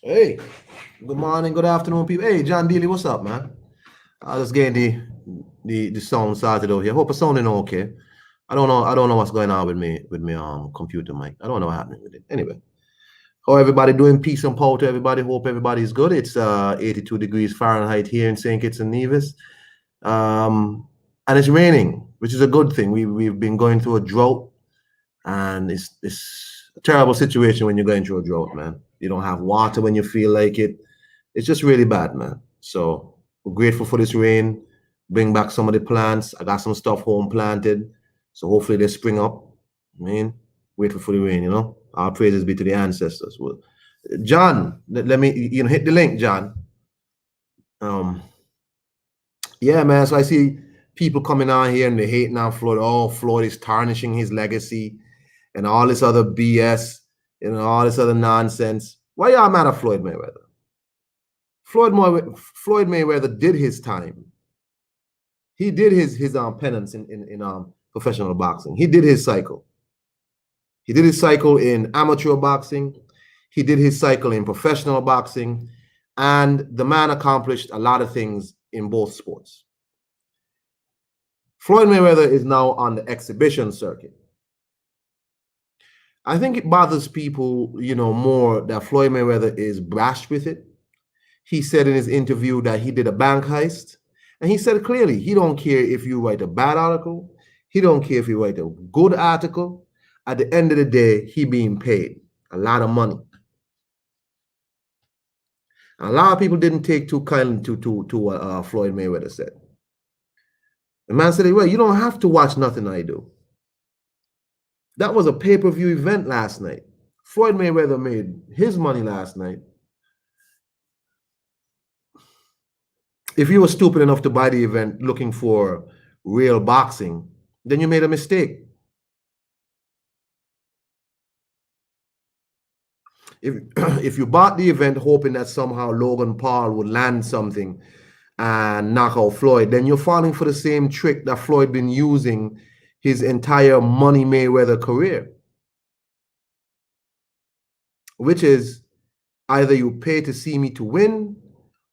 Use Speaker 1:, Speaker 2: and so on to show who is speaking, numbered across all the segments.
Speaker 1: Hey, good morning, good afternoon, people. Hey, John Dealey, what's up, man? I just getting the sound started out here. Hope it's sounding okay. I don't know what's going on with me computer mic. I don't know what happening with it. Anyway, how everybody doing? Peace and power to everybody. Hope everybody's good. It's 82 degrees Fahrenheit here in St. Kitts and Nevis. And it's raining, which is a good thing. We've been going through a drought, and it's a terrible situation when you're going through a drought, man. You don't have water when you feel like it. It's just really bad, man. So we're grateful for this rain. Bring back some of the plants. I got some stuff home planted. So hopefully they spring up. I mean, grateful for the rain, you know. Our praises be to the ancestors. Well, John, let me hit the link, John. Um, yeah, man. So I see people coming on here and they hating on Floyd. Oh, Floyd is tarnishing his legacy and all this other BS and all this other nonsense. Why y'all mad at Floyd Mayweather? Floyd Mayweather did his time. He did his penance in professional boxing. He did his cycle. He did his cycle in amateur boxing. He did his cycle in professional boxing. And the man accomplished a lot of things in both sports. Floyd Mayweather is now on the exhibition circuit. I think it bothers people, more that Floyd Mayweather is brash with it. He said in his interview that he did a bank heist. And he said clearly, he don't care if you write a bad article. He don't care if you write a good article. At the end of the day, he being paid a lot of money. A lot of people didn't take too kindly to what Floyd Mayweather said. The man said, well, you don't have to watch nothing I do. That was a pay-per-view event last night. Floyd Mayweather made his money last night. If you were stupid enough to buy the event looking for real boxing, then you made a mistake. If you bought the event hoping that somehow Logan Paul would land something and knock out Floyd, then you're falling for the same trick that Floyd been using his entire Money Mayweather career, which is either you pay to see me to win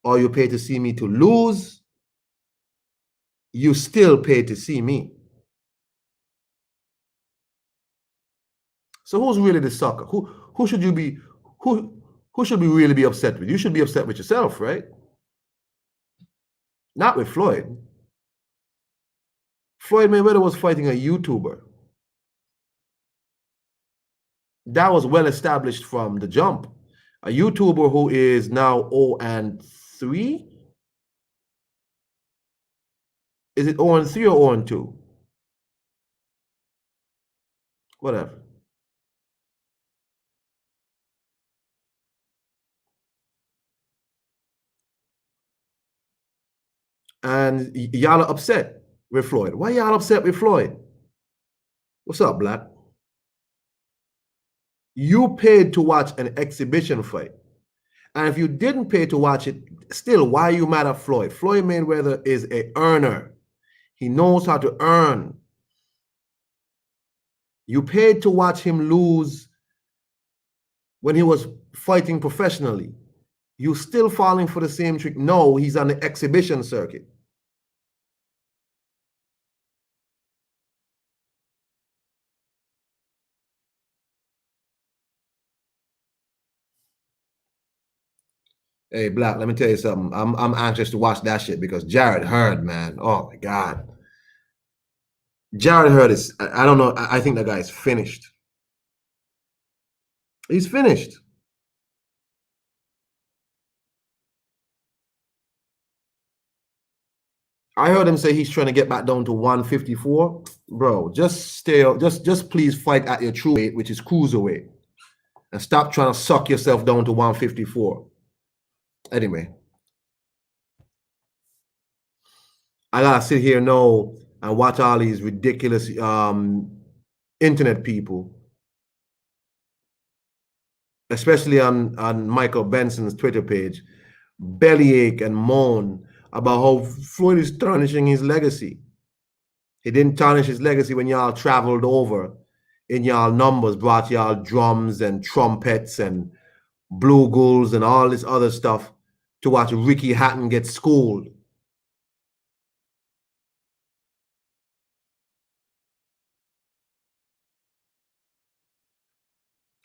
Speaker 1: or you pay to see me to lose. You still pay to see me. So who's really the sucker? Who should you be? Who should we really be upset with? You should be upset with yourself, right? Not with Floyd. Floyd Mayweather was fighting a YouTuber. That was well established from the jump. A YouTuber who is now 0-3. Is it 0-3 or 0-2? Whatever. And y'all are upset with Floyd. Why y'all upset with Floyd? What's up, Black? You paid to watch an exhibition fight. And if you didn't pay to watch it, still, why are you mad at Floyd? Floyd Mayweather is an earner. He knows how to earn. You paid to watch him lose when he was fighting professionally. You still falling for the same trick. No, he's on the exhibition circuit. Hey, Black, let me tell you something. I'm anxious to watch that shit because Jarret Hurd, man. Oh my God. Jarret Hurd is, I don't know, I think that guy is finished. He's finished. I heard him say he's trying to get back down to 154. Bro, just stay, just please fight at your true weight, which is cruiserweight. And stop trying to suck yourself down to 154. Anyway. I gotta sit here now and watch all these ridiculous internet people, especially on Michael Benson's Twitter page, bellyache and moan about how Floyd is tarnishing his legacy. He didn't tarnish his legacy when y'all traveled over in y'all numbers, brought y'all drums and trumpets and Blue Gulls and all this other stuff to watch Ricky Hatton get schooled.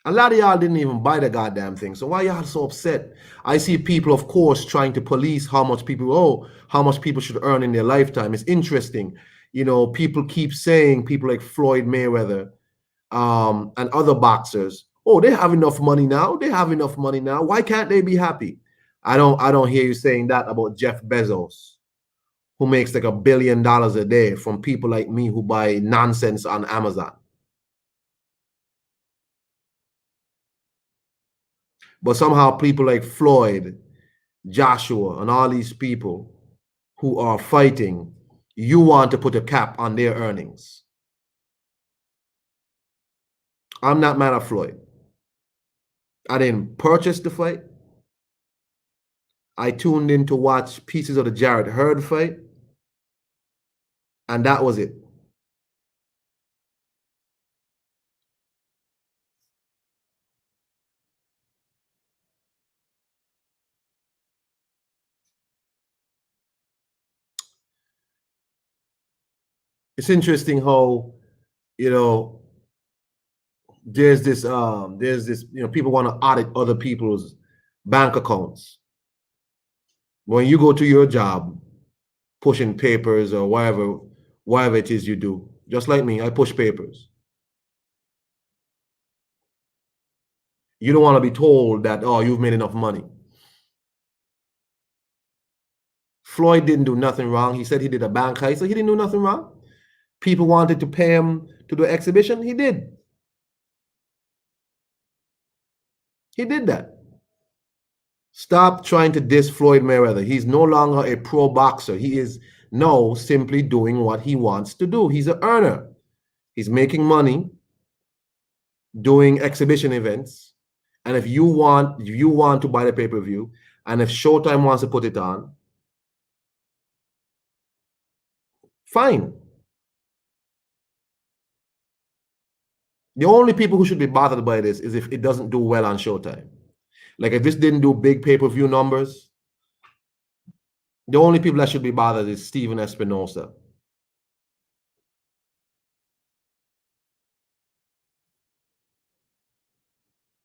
Speaker 1: A lot of y'all didn't even buy the goddamn thing. So why y'all so upset? I see people, of course, trying to police how much people should earn in their lifetime. It's interesting. You know, people keep saying, people like Floyd Mayweather, and other boxers, oh, they have enough money now. They have enough money now. Why can't they be happy? I don't hear you saying that about Jeff Bezos, who makes like $1 billion a day from people like me who buy nonsense on Amazon. But somehow people like Floyd, Joshua, and all these people who are fighting, you want to put a cap on their earnings. I'm not mad at Floyd. I didn't purchase the fight. I tuned in to watch pieces of the Jarret Hurd fight, and that was it. It's interesting how, you know, there's this, people want to audit other people's bank accounts. When you go to your job, pushing papers or whatever it is you do, just like me, I push papers. You don't want to be told that, oh, you've made enough money. Floyd didn't do nothing wrong. He said he did a bank heist, so he didn't do nothing wrong. People wanted to pay him to do an exhibition. He did. He did that. Stop trying to diss Floyd Mayweather. He's no longer a pro boxer. He is now simply doing what he wants to do. He's an earner. He's making money doing exhibition events. And if you want to buy the pay-per-view, and if Showtime wants to put it on, fine. The only people who should be bothered by this is if it doesn't do well on Showtime. Like if this didn't do big pay-per-view numbers, the only people that should be bothered is Steven Espinosa.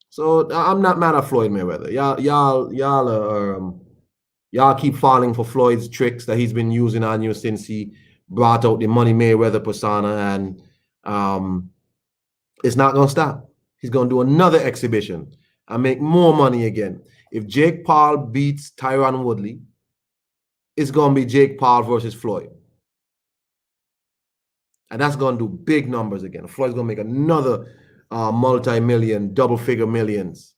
Speaker 1: So I'm not mad at Floyd Mayweather. Y'all keep falling for Floyd's tricks that he's been using on you since he brought out the Money Mayweather persona, and it's not gonna stop. He's gonna do another exhibition and make more money again. If Jake Paul beats Tyron Woodley, it's gonna be Jake Paul versus Floyd. And that's gonna do big numbers again. Floyd's gonna make another multi-million, double-figure millions.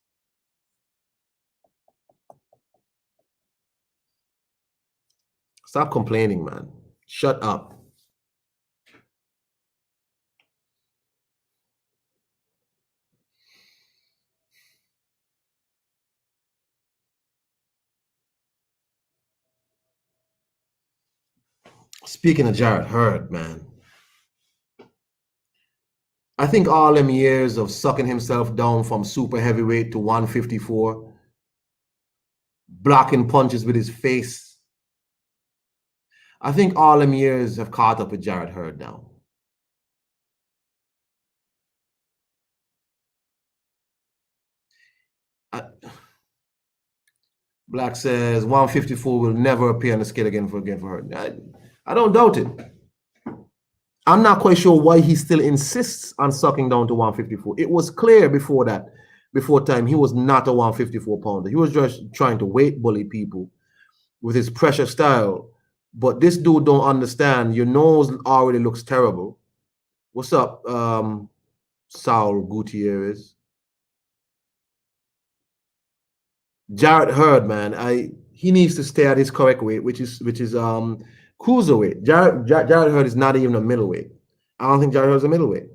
Speaker 1: Stop complaining, man. Shut up. Speaking of Jarret Hurd, man, I think all them years of sucking himself down from super heavyweight to 154, blocking punches with his face, I think all them years have caught up with Jarret Hurd now. Black says 154 will never appear on the scale again for Hurd. I don't doubt it. I'm not quite sure why he still insists on sucking down to 154. It was clear before that, before time, he was not a 154 pounder. He was just trying to weight bully people with his pressure style. But this dude don't understand. Your nose already looks terrible. What's up, Saul Gutierrez? Jarret Hurd, man, he needs to stay at his correct weight, which is cruiserweight. Jarret Hurd is not even a middleweight. I don't think Jarret Hurd is a middleweight.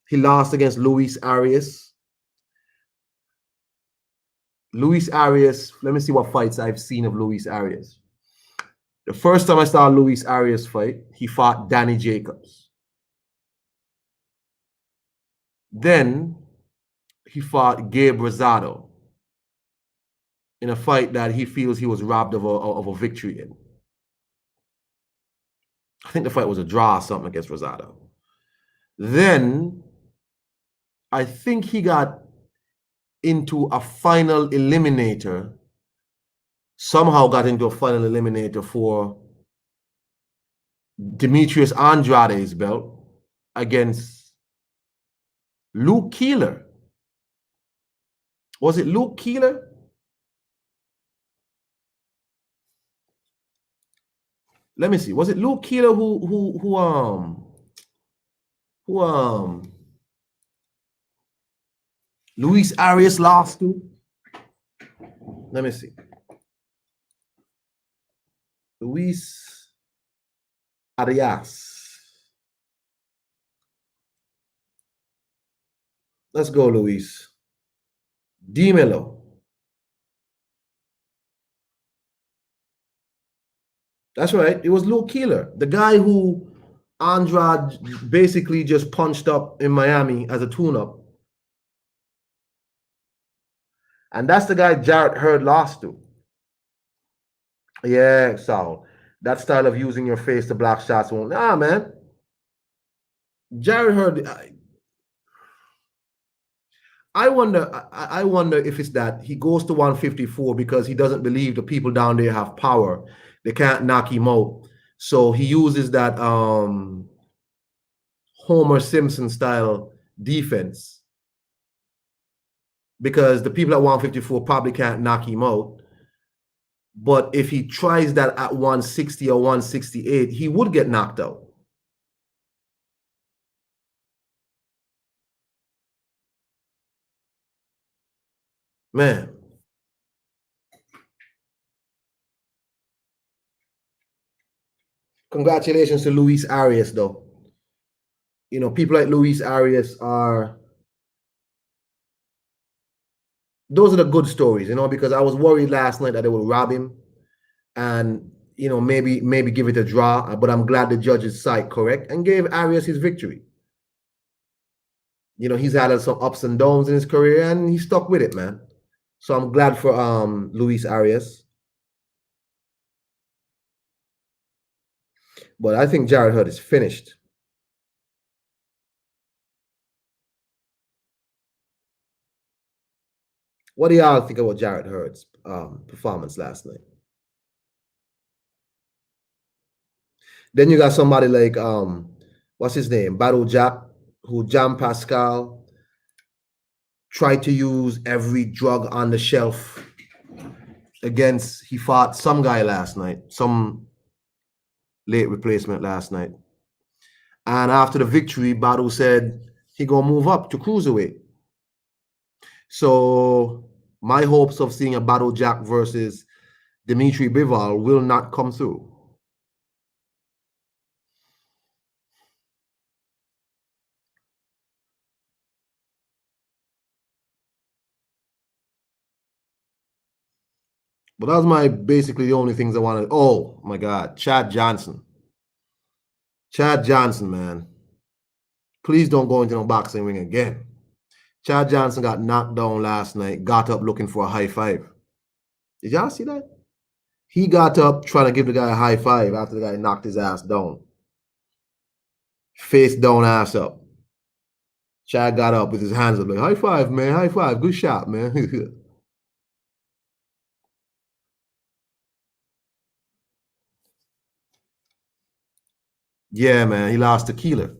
Speaker 1: He lost against Luis Arias. Luis Arias, let me see what fights I've seen of Luis Arias. The first time I saw Luis Arias fight, he fought Danny Jacobs. Then he fought Gabe Rosado in a fight that he feels he was robbed of a victory in. I think the fight was a draw or something against Rosado. Then I think he got into a final eliminator, somehow got into a final eliminator for Demetrius Andrade's belt against Luke Keeler. Was it Luke Keeler? Let me see. Was it Luke Keeler who Luis Arias lost to? Let me see. Luis Arias. Let's go, Luis. Dímelo. That's right. It was Luke Keeler, the guy who Andrade basically just punched up in Miami as a tune-up. And that's the guy Jarret Hurd lost to. Yeah, so that style of using your face to block shots won't. Nah, man. Jarret Hurd. I wonder if it's that he goes to 154 because he doesn't believe the people down there have power. They can't knock him out. So he uses that Homer Simpson style defense because the people at 154 probably can't knock him out. But if he tries that at 160 or 168, he would get knocked out. Man. Congratulations to Luis Arias, though. You know, people like Luis Arias those are the good stories, you know, because I was worried last night that they would rob him and, you know, maybe give it a draw, but I'm glad the judges side correct and gave Arias his victory. You know, he's had some ups and downs in his career and he stuck with it, man. So I'm glad for Luis Arias. But I think Jarret Hurd is finished. What do y'all think about Jarret Hurd's performance last night? Then you got somebody like what's his name, Battle Jack, who Jean Pascal tried to use every drug on the shelf against. He fought some guy last night, some late replacement last night, and after the victory, Battle said he gonna move up to cruiserweight. So my hopes of seeing a Battle Jack versus Dimitri Bivol will not come through. But that was basically the only things I wanted. Oh my God, Chad Johnson. Chad Johnson, man. Please don't go into no boxing ring again. Chad Johnson got knocked down last night, got up looking for a high five. Did y'all see that? He got up trying to give the guy a high five after the guy knocked his ass down. Face down, ass up. Chad got up with his hands up like, high five, man, high five. Good shot, man. Yeah, man, he lost to Keeler.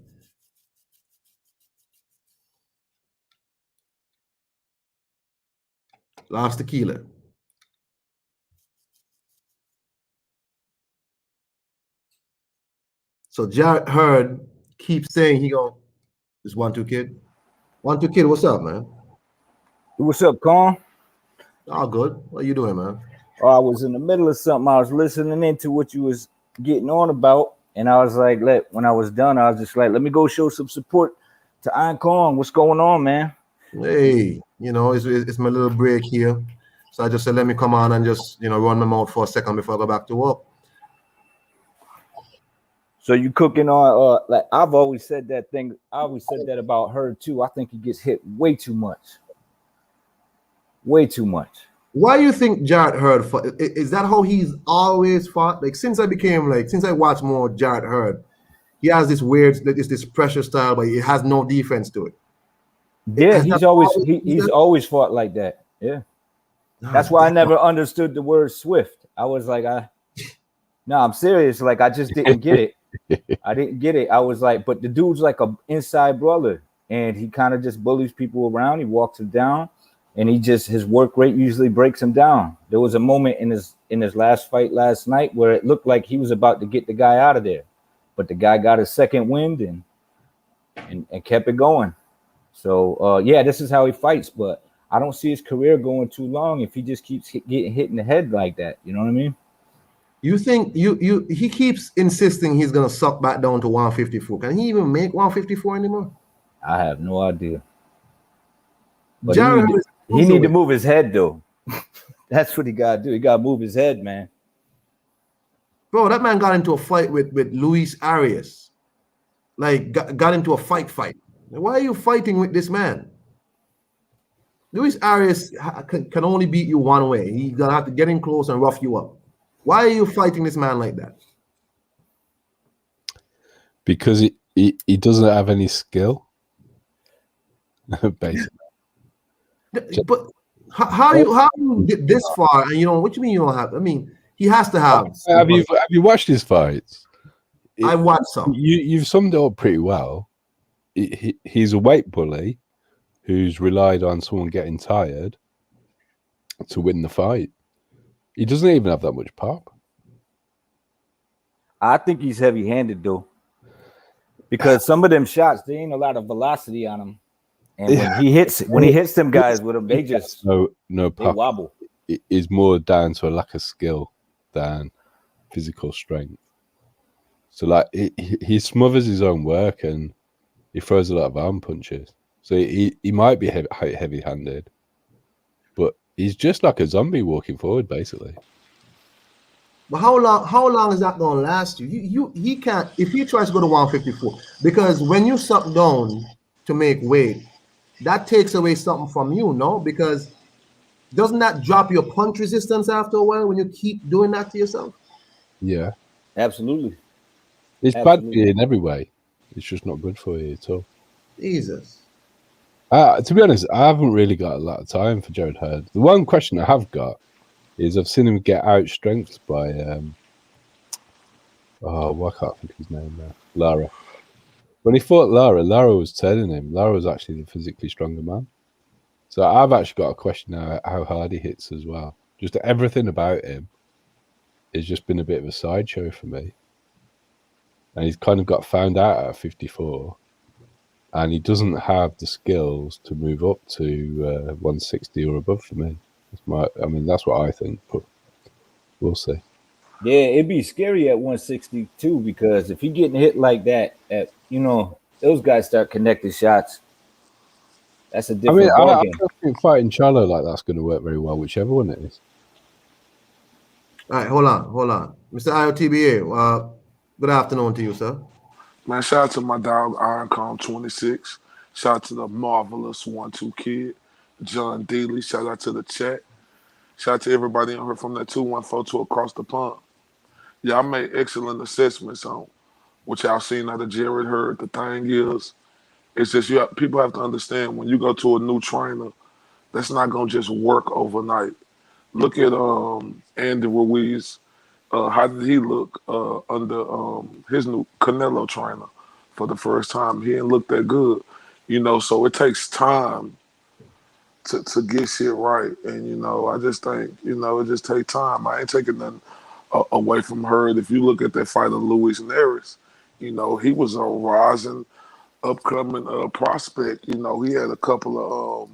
Speaker 1: Lost to Keeler. So Jarret Hurd keeps saying he gonna this 1-2 kid. 1-2 kid, what's up, man?
Speaker 2: What's up, Con?
Speaker 1: All good. What you doing, man?
Speaker 2: Oh, I was in the middle of something. I was listening into what you was getting on about, and I was like, when I was done, I was just like, let me go show some support to Kong. What's going on, man?
Speaker 1: Hey, you know, it's my little break here. So I just said, let me come on and just, you know, run my mouth for a second before I go back to work.
Speaker 2: So you cooking on, like I've always said that thing. I always said that about her too. I think he gets hit way too much. Way too much.
Speaker 1: Why do you think Jarrett Hurd fought? Is that how he's always fought? Like since I watched more Jarrett Hurd, he has this weird, this pressure style, but it has no defense to it.
Speaker 2: Yeah,
Speaker 1: Has that always been
Speaker 2: he's
Speaker 1: that?
Speaker 2: always fought like that. Yeah. That's why I never understood the word swift. I was like, no, I'm serious. Like, I just didn't get it. I didn't get it. I was like, but the dude's like a inside brawler, and he kind of just bullies people around. He walks them down, and his work rate usually breaks him down. There was a moment in his last fight last night where it looked like he was about to get the guy out of there, but the guy got a second wind and kept it going. So yeah, this is how he fights, but I don't see his career going too long if he just keeps getting hit in the head like that. You know what I mean?
Speaker 1: You think he keeps insisting he's gonna suck back down to 154. Can he even make 154 anymore?
Speaker 2: I have no idea. But
Speaker 1: Jarrett
Speaker 2: he need to move his head though. That's what he gotta do. He gotta move his head, man.
Speaker 1: Bro, that man got into a fight with Luis Arias. Like got into a fight. Why are you fighting with this man? Luis Arias can only beat you one way. He's gonna have to get in close and rough you up. Why are you fighting this man like that?
Speaker 3: Because he doesn't have any skill, basically.
Speaker 1: But how you get this far? And what you mean you don't have? I mean, he has to have.
Speaker 3: Have you watched his fights?
Speaker 1: I watched some.
Speaker 3: You've summed it up pretty well. He's a weight bully who's relied on someone getting tired to win the fight. He doesn't even have that much pop.
Speaker 2: I think he's heavy-handed though, because some of them shots, there ain't a lot of velocity on them, and when he hits them guys with them, they just
Speaker 3: no
Speaker 2: they
Speaker 3: pop.
Speaker 2: wobble.
Speaker 3: It is more down to a lack of skill than physical strength. So like he smothers his own work and he throws a lot of arm punches. So he might be heavy-handed, but he's just like a zombie walking forward, basically.
Speaker 1: But how long is that going to last you? He can't, if he tries to go to 154, because when you suck down to make weight, that takes away something from you, no? Because doesn't that drop your punch resistance after a while when you keep doing that to yourself?
Speaker 3: Yeah,
Speaker 2: absolutely.
Speaker 3: It's bad for you in every way. It's just not good for you at all.
Speaker 1: Jesus.
Speaker 3: To be honest, I haven't really got a lot of time for Jarrett Hurd. The one question I have got is I've seen him get outstrengthed by why can't I think his name now? Lara. When he fought Lara was turning him. Lara was actually the physically stronger man. So I've actually got a question now how hard he hits as well. Just everything about him has just been a bit of a sideshow for me. And he's kind of got found out at 54. And he doesn't have the skills to move up to 160 or above for me. That's what I think, but we'll see.
Speaker 2: Yeah, it'd be scary at 162 because if he getting hit like that, those guys start connecting shots. That's a different ballgame.
Speaker 3: I don't think fighting Charlo like that's going to work very well, whichever one it is.
Speaker 1: All right, hold on. Mr. IOTBA, good afternoon to you, sir.
Speaker 4: Man, shout out to my dog, Ironcom 26. Shout out to the marvelous 1-2 kid, John Dealey. Shout out to the chat. Shout out to everybody on here from that 214 to across the pond. Y'all made excellent assessments on what y'all seen out of Jarrett Hurd. The thing is, it's just people have to understand when you go to a new trainer, that's not going to just work overnight. Look at Andy Ruiz. How did he look under his new Canelo trainer for the first time? He didn't look that good, so it takes time to get shit right. And, I just think, it just takes time. I ain't taking nothing away from Hurd. If you look at that fight of Luis Neris, he was a rising, upcoming prospect. He had a couple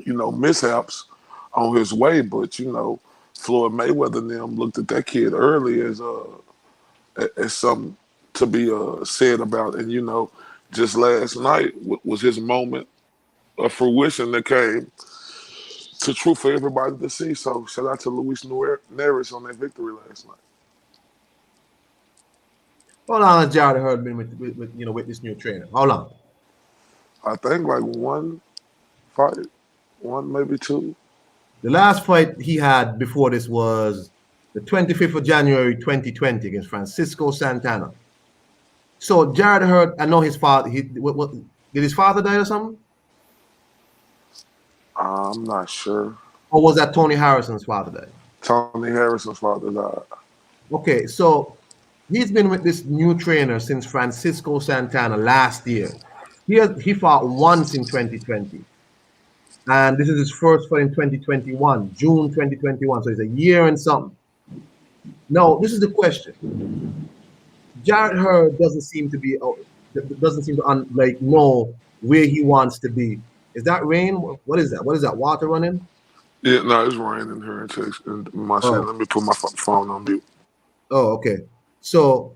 Speaker 4: of, mishaps on his way, but, Floyd Mayweather and them looked at that kid early as something to be said about. And, just last night was his moment of fruition that came to truth for everybody to see. So shout out to Luis Neris on that victory last night.
Speaker 1: How long has Jarrett Hurd been with this new trainer? How long?
Speaker 4: I think like one fight. One, maybe two.
Speaker 1: The last fight he had before this was the 25th of January 2020 against Francisco Santana. So Jarret Hurd, I know his father. What did his father die or something?
Speaker 4: I'm not sure.
Speaker 1: Or was that Tony Harrison's father died?
Speaker 4: Tony Harrison's father died.
Speaker 1: Okay, so he's been with this new trainer since Francisco Santana last year. He fought once in 2020. And this is his first fight in 2021, June 2021. So it's a year and something. Now, this is the question. Jarret Hurd doesn't seem to know where he wants to be. Is that rain? What is that? What is that? Water running?
Speaker 4: Yeah, no, it's raining here in Texas. And my shit, let me put my phone on mute.
Speaker 1: Oh, okay. So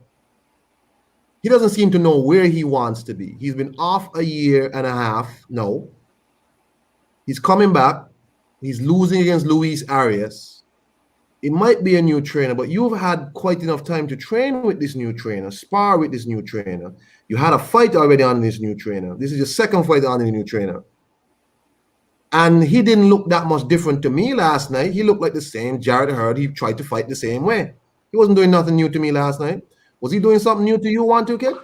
Speaker 1: he doesn't seem to know where he wants to be. He's been off a year and a half. No. He's coming back. He's losing against Luis Arias. It might be a new trainer, but you've had quite enough time to train with this new trainer, spar with this new trainer. You had a fight already on this new trainer. This is your second fight on the new trainer. And he didn't look that much different to me last night. He looked like the same Jarret Hurd. He tried to fight the same way. He wasn't doing nothing new to me last night. Was he doing something new to you, 1-2 kid?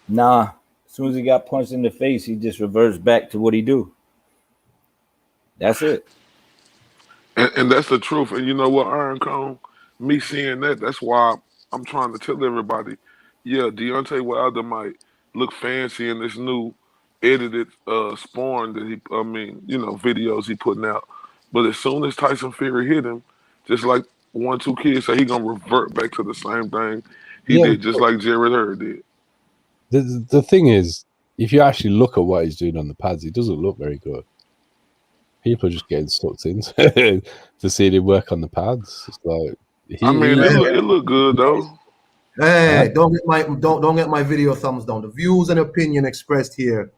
Speaker 2: Nah. As soon as he got punched in the face, he just reverts back to what he do. That's it.
Speaker 4: And that's the truth. And you know what, Iron Cone? Me seeing that, that's why I'm trying to tell everybody, yeah, Deontay Wilder might look fancy in this new edited spawn that videos he putting out. But as soon as Tyson Fury hit him, just like 1-2 kids say, he gonna revert back to the same thing he did, just like Jarret Hurd did.
Speaker 3: The thing is, if you actually look at what he's doing on the pads, he doesn't look very good. People are just getting sucked into to see him work on the pads. It's like
Speaker 4: it look good though.
Speaker 1: Hey, don't get my video thumbs down. The views and opinion expressed here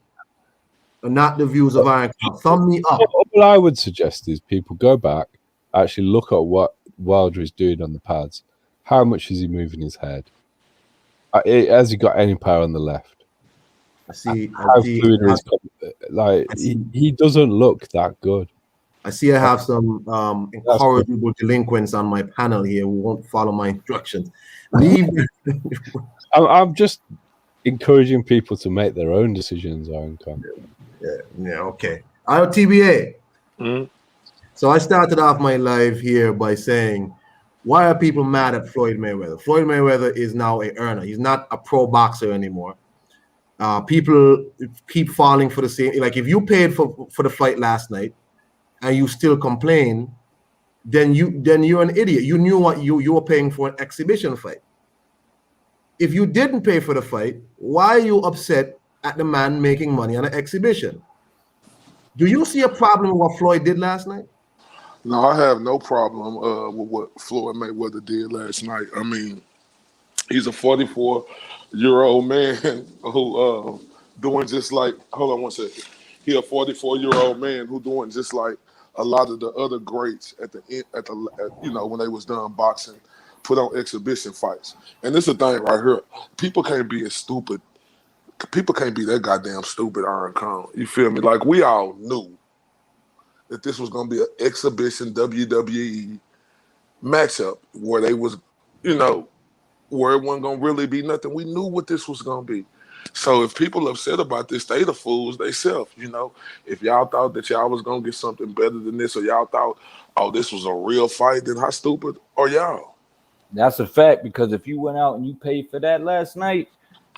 Speaker 1: are not the views of Iron Club. Thumb me up.
Speaker 3: What I would suggest is people go back, actually look at what Wilder is doing on the pads. How much is he moving his head? Has he got any power on the left? He doesn't look that good.
Speaker 1: I see I have some incorrigible delinquents on my panel here who won't follow my instructions.
Speaker 3: I'm just encouraging people to make their own decisions.
Speaker 1: Yeah, okay. TBA.
Speaker 4: Mm-hmm.
Speaker 1: So I started off my live here by saying, why are people mad at Floyd Mayweather? Floyd Mayweather is now an earner. He's not a pro boxer anymore. People keep falling for the same. Like if you paid for the fight last night and you still complain, then you're an idiot. You knew what you were paying for an exhibition fight. If you didn't pay for the fight, why are you upset at the man making money on an exhibition? Do you see a problem with what Floyd did last night?
Speaker 4: No, I have no problem with what Floyd Mayweather did last night. I mean, he's a 44-year-old man who doing just like, hold on one second. He a 44-year-old man who doing just like a lot of the other greats at the end, when they was done boxing, put on exhibition fights. And this is the thing right here. People can't be as stupid. People can't be that goddamn stupid, Iron Cone. You feel me? Like we all knew that this was gonna be an exhibition WWE matchup where they was, where it wasn't gonna really be nothing. We knew what this was gonna be. So if people upset about this, they the fools themselves, If y'all thought that y'all was gonna get something better than this, or y'all thought, oh, this was a real fight, then how stupid are y'all?
Speaker 2: That's a fact, because if you went out and you paid for that last night,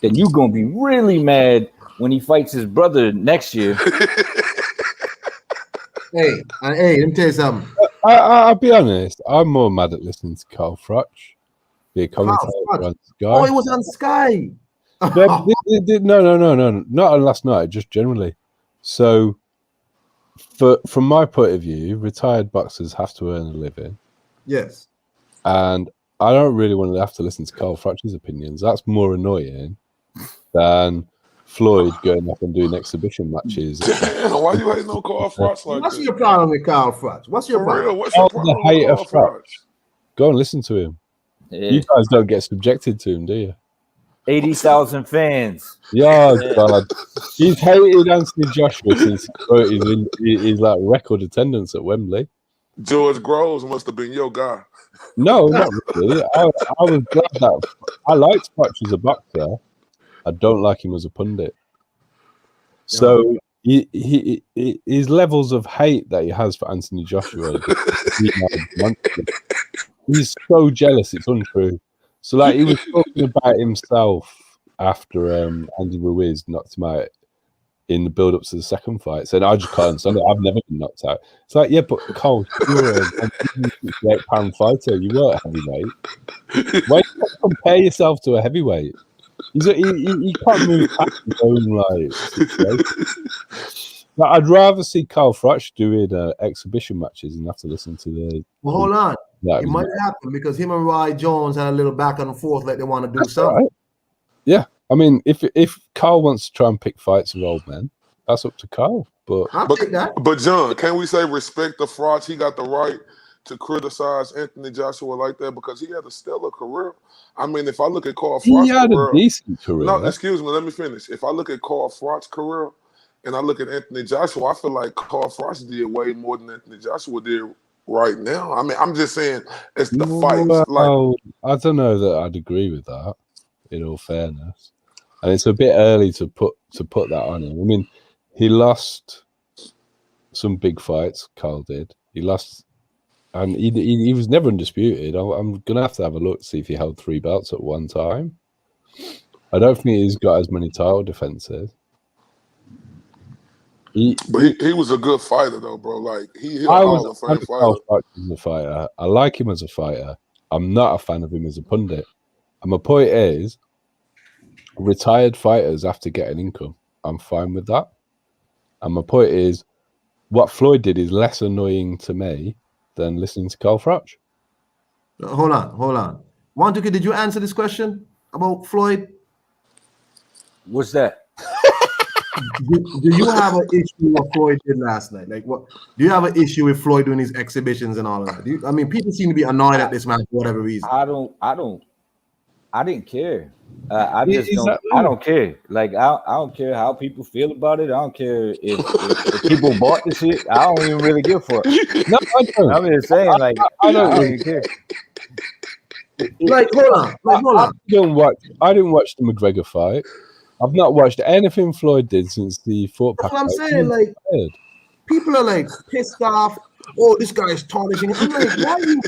Speaker 2: then you're gonna be really mad when he fights his brother next year.
Speaker 1: Hey, let me tell you something.
Speaker 3: I'll be honest. I'm more mad at listening to Carl Froch be a commentator on Sky.
Speaker 1: Oh, it was on Sky.
Speaker 3: No, not on last night. Just generally. So, from my point of view, retired boxers have to earn a living.
Speaker 1: Yes.
Speaker 3: And I don't really want to have to listen to Carl Froch's opinions. That's more annoying than Floyd going up and doing exhibition matches.
Speaker 4: Damn, why you hating on Carl Froch like
Speaker 1: What's
Speaker 4: that?
Speaker 1: your problem with Carl Froch? What's your problem?
Speaker 4: Real? What's your problem with Carl Froch?
Speaker 3: Go and listen to him.
Speaker 2: Yeah.
Speaker 3: You guys don't get subjected to him, do you?
Speaker 2: 80,000 fans.
Speaker 3: Yeah, God. He's hated Anthony Joshua since he's like record attendance at Wembley.
Speaker 4: George Groves must have been your guy.
Speaker 3: No, not really. I was glad that I liked Froch as a boxer. I don't like him as a pundit. So his levels of hate that he has for Anthony Joshua, he's so jealous. It's untrue. So like he was talking about himself after Andy Ruiz knocked him out in the build-up to the second fight, saying, "I just can't understand it. I've never been knocked out." It's like, yeah, but Cole, you're a 68-pound fighter. You weren't heavyweight. Why do you compare yourself to a heavyweight? He can't move past his own like situation. Like, I'd rather see Carl Froch doing exhibition matches and have to listen to the.
Speaker 1: Well, hold on. It might happen because him and Roy Jones had a little back and forth, like they want to do something.
Speaker 3: Right. Yeah, I mean, if Carl wants to try and pick fights with old men, that's up to Carl. But
Speaker 4: John, can we say respect to Froch? He got the right to criticize Anthony Joshua like that because he had a stellar career. I mean, if I look at Carl Froch's
Speaker 3: he had
Speaker 4: career,
Speaker 3: a decent career.
Speaker 4: No, excuse me, let me finish. If I look at Carl Froch's career and I look at Anthony Joshua, I feel like Carl Froch did way more than Anthony Joshua did right now. I mean, I'm just saying it's the fights.
Speaker 3: Like, I don't know that I'd agree with that, in all fairness. And it's a bit early to put that on him. I mean, he lost some big fights, Carl did. He lost, and he was never undisputed. I'm going to have a look to see if he held 3 belts at one time. I don't think he's got as many title defenses.
Speaker 4: But he was a good fighter, though, bro. Like, he
Speaker 3: I was a fighter. I like him as a fighter. I'm not a fan of him as a pundit. And my point is, retired fighters have to get an income. I'm fine with that. And my point is, what Floyd did is less annoying to me than listening to Carl Froch.
Speaker 1: Hold on. Wantuki, did you answer this question about Floyd?
Speaker 2: What's that?
Speaker 1: Do you have an issue with what Floyd did last night? Like, what do you have an issue with Floyd doing his exhibitions and all of that? I mean, people seem to be annoyed at this man for whatever reason.
Speaker 2: I didn't care. I don't care. Like, I don't care how people feel about it. I don't care if people bought the shit. I don't even really give a fuck.
Speaker 3: No, I don't.
Speaker 2: I'm just saying, like, I don't really care.
Speaker 1: Like, hold on.
Speaker 3: I didn't watch the McGregor fight. I've not watched anything Floyd did since the fought.
Speaker 1: That's what I'm saying. Like, people are like pissed off. Oh, this guy is tarnishing. I'm like, why are you?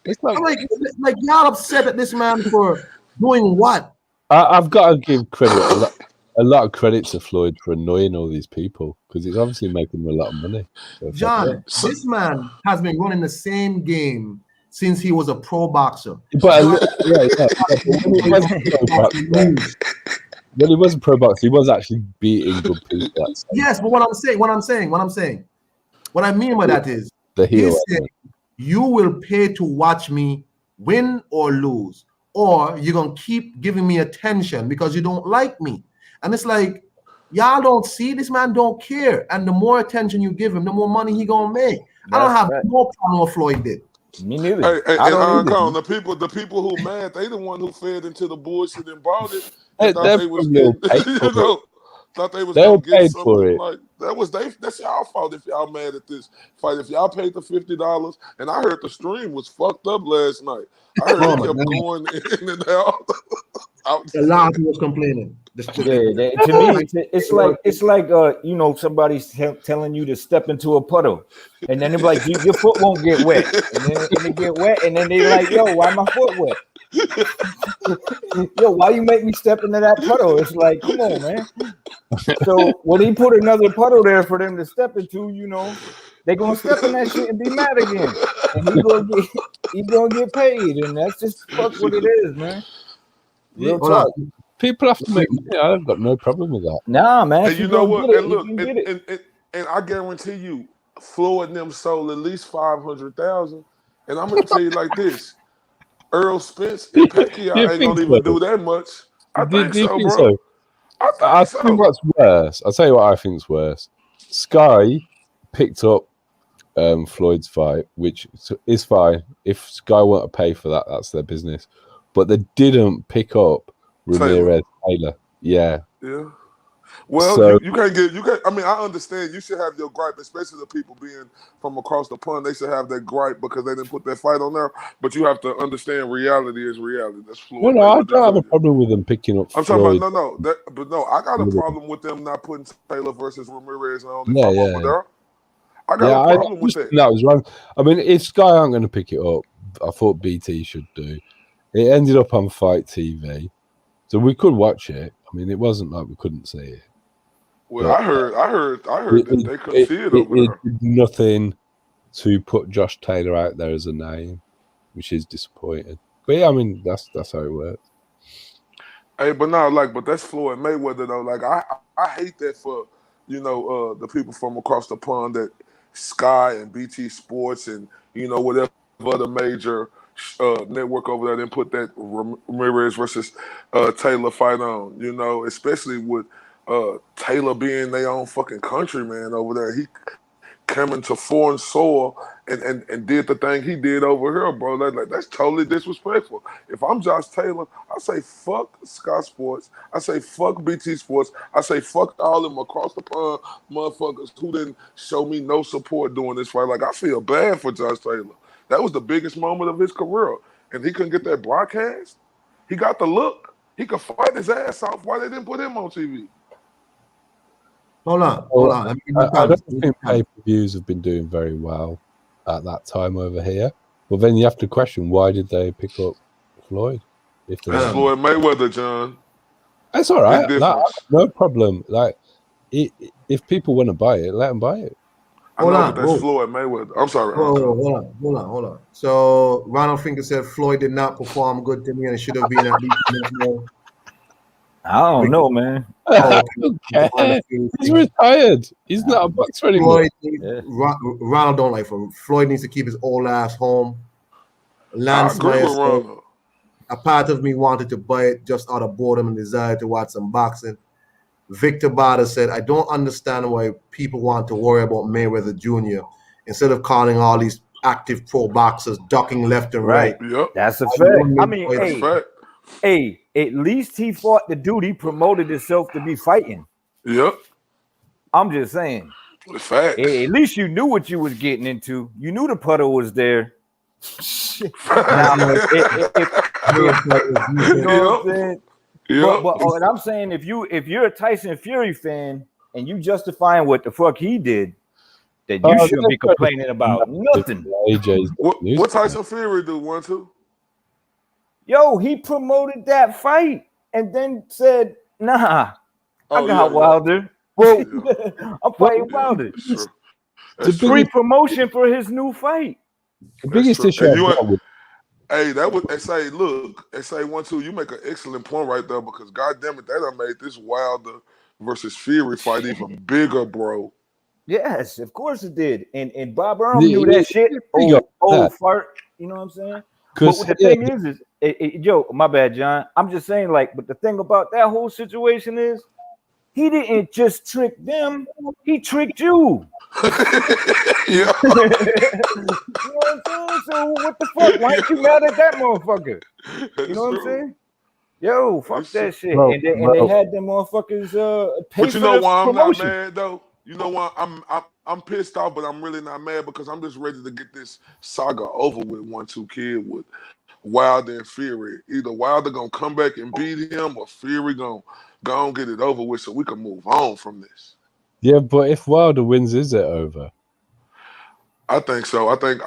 Speaker 3: It's
Speaker 1: like y'all upset at this man for doing what?
Speaker 3: I've got to give credit, a lot of credit to Floyd for annoying all these people because it's obviously making them a lot of money. So
Speaker 1: John, this man has been running the same game since he was a pro boxer.
Speaker 3: But when he was a pro boxer, he was actually beating good people.
Speaker 1: Yes, but what I mean by that is, you will pay to watch me win or lose, or you're gonna keep giving me attention because you don't like me. And it's like, y'all don't see this man don't care, and the more attention you give him, the more money he gonna make. I don't have no problem with Floyd did.
Speaker 2: Me neither.
Speaker 4: Hey, the people who mad, they the one who fed into the bullshit and bought it. Thought they was gonna get something for it. Like that's y'all fault if y'all mad at this fight. If y'all paid the $50, and I heard the stream was fucked up last night. I heard it kept going in and out.
Speaker 1: A lot of people was complaining.
Speaker 2: To me, it's like you know, somebody's telling you to step into a puddle, and then they're like, your foot won't get wet, and then it get wet, and then they're like, yo, why my foot wet? Yo, why you make me step into that puddle? It's like, come on, man. So when he put another puddle there for them to step into, you know, they're gonna step in that shit and be mad again, and he's gonna get paid, and that's just fuck what it is, man. Real talk.
Speaker 3: People have to make money. I've got no problem with that.
Speaker 2: Nah, man.
Speaker 4: And you know what? And look, and I guarantee you, Floyd and them sold at least 500,000. And I'm gonna tell you like this: Earl Spence and Pacquiao ain't gonna even do that much. I think so, bro. I think
Speaker 3: what's worse. I'll tell you what I think's worse. Sky picked up Floyd's fight, which is fine. If Sky want to pay for that, that's their business. But they didn't pick up Ramirez Taylor. Yeah.
Speaker 4: Well,
Speaker 3: So-
Speaker 4: you can't get. I mean, I understand. You should have your gripe, especially the people being from across the pond. They should have that gripe because they didn't put that fight on there. But you have to understand, reality is reality. That's Floyd.
Speaker 3: No, I don't have a problem with them picking up.
Speaker 4: I'm
Speaker 3: Floyd.
Speaker 4: talking about no. I got a problem with them not putting Taylor versus Ramirez on.
Speaker 3: Yeah.
Speaker 4: There. I got a problem with that.
Speaker 3: That was wrong. I mean, if Sky aren't going to pick it up, I thought BT should do. It ended up on Fight TV, so we could watch it. I mean, it wasn't like we couldn't see it.
Speaker 4: Well, I heard that they couldn't see it over there.
Speaker 3: It did nothing to put Josh Taylor out there as a name, which is disappointing. But yeah, I mean, that's how it works.
Speaker 4: Hey, but that's Floyd Mayweather though. Like I hate that for the people from across the pond that Sky and BT Sports and whatever other major network over there didn't put that Ramirez versus Taylor fight on. Especially with Taylor being their own fucking countryman over there. He coming to foreign soil and did the thing he did over here, bro. That's totally disrespectful. If I'm Josh Taylor, I say fuck Sky Sports. I say fuck BT Sports. I say fuck all them across the pond motherfuckers who didn't show me no support during this fight. Like, I feel bad for Josh Taylor. That was the biggest moment of his career. And he couldn't get that broadcast. He got the look. He could fight his ass off. Why they didn't put him on TV?
Speaker 1: Hold on.
Speaker 3: I don't think pay-per-views have been doing very well at that time over here. But then you have to question, why did they pick up Floyd?
Speaker 4: That's Floyd Mayweather, John.
Speaker 3: That's all right. No problem. Like, if people want to buy it, let them buy it.
Speaker 4: That's Floyd Mayweather. I'm sorry.
Speaker 1: Hold on. So Ronald Finger said Floyd did not perform good to me, and it should have been at least more.
Speaker 2: I don't know, man.
Speaker 3: He's retired. He's not a boxer anymore.
Speaker 1: Ronald don't like him. Floyd needs to keep his old ass home. Lance Meyer said, a part of me wanted to buy it just out of boredom and desire to watch some boxing. Victor Bada said, I don't understand why people want to worry about Mayweather Jr. instead of calling all these active pro boxers ducking left and right.
Speaker 4: Yep.
Speaker 2: That's a fact. I mean, hey, at least he fought the dude he promoted himself to be fighting.
Speaker 4: Yep.
Speaker 2: I'm just saying.
Speaker 4: Facts.
Speaker 2: At least you knew what you was getting into. You knew the puddle was there. Now, you know what I'm saying? But what I'm saying, if you're a Tyson Fury fan and you justifying what the fuck he did, then you shouldn't be complaining about nothing.
Speaker 4: What Tyson Fury do? 1, 2?
Speaker 2: Yo, he promoted that fight and then said, "Nah, I got Wilder. Well, I'm fighting Wilder." It's free promotion for his new fight.
Speaker 3: The biggest issue.
Speaker 4: Hey, that was SA. Look, SA 1, 2. You make an excellent point right there because goddamn it, they done made this Wilder versus Fury fight even bigger, bro.
Speaker 2: Yes, of course it did. And Bob Earl knew that shit. Old fart. You know what I'm saying? But the thing is yo, my bad, John. I'm just saying, but the thing about that whole situation is he didn't just trick them, he tricked you.
Speaker 4: Yeah.
Speaker 2: You know what I'm saying? So what the fuck? Why ain't you mad at that motherfucker? You know what I'm saying? Yo, fuck that shit. And they had them motherfuckers pay
Speaker 4: but you know why I'm
Speaker 2: promotion.
Speaker 4: not mad though? You know why I'm pissed off, but I'm really not mad because I'm just ready to get this saga over with 1, 2 kid with Wilder and Fury. Either Wilder gonna come back and beat him or Fury gonna go and get it over with so we can move on from this.
Speaker 3: Yeah, but if Wilder wins, is it over?
Speaker 4: I think so. I think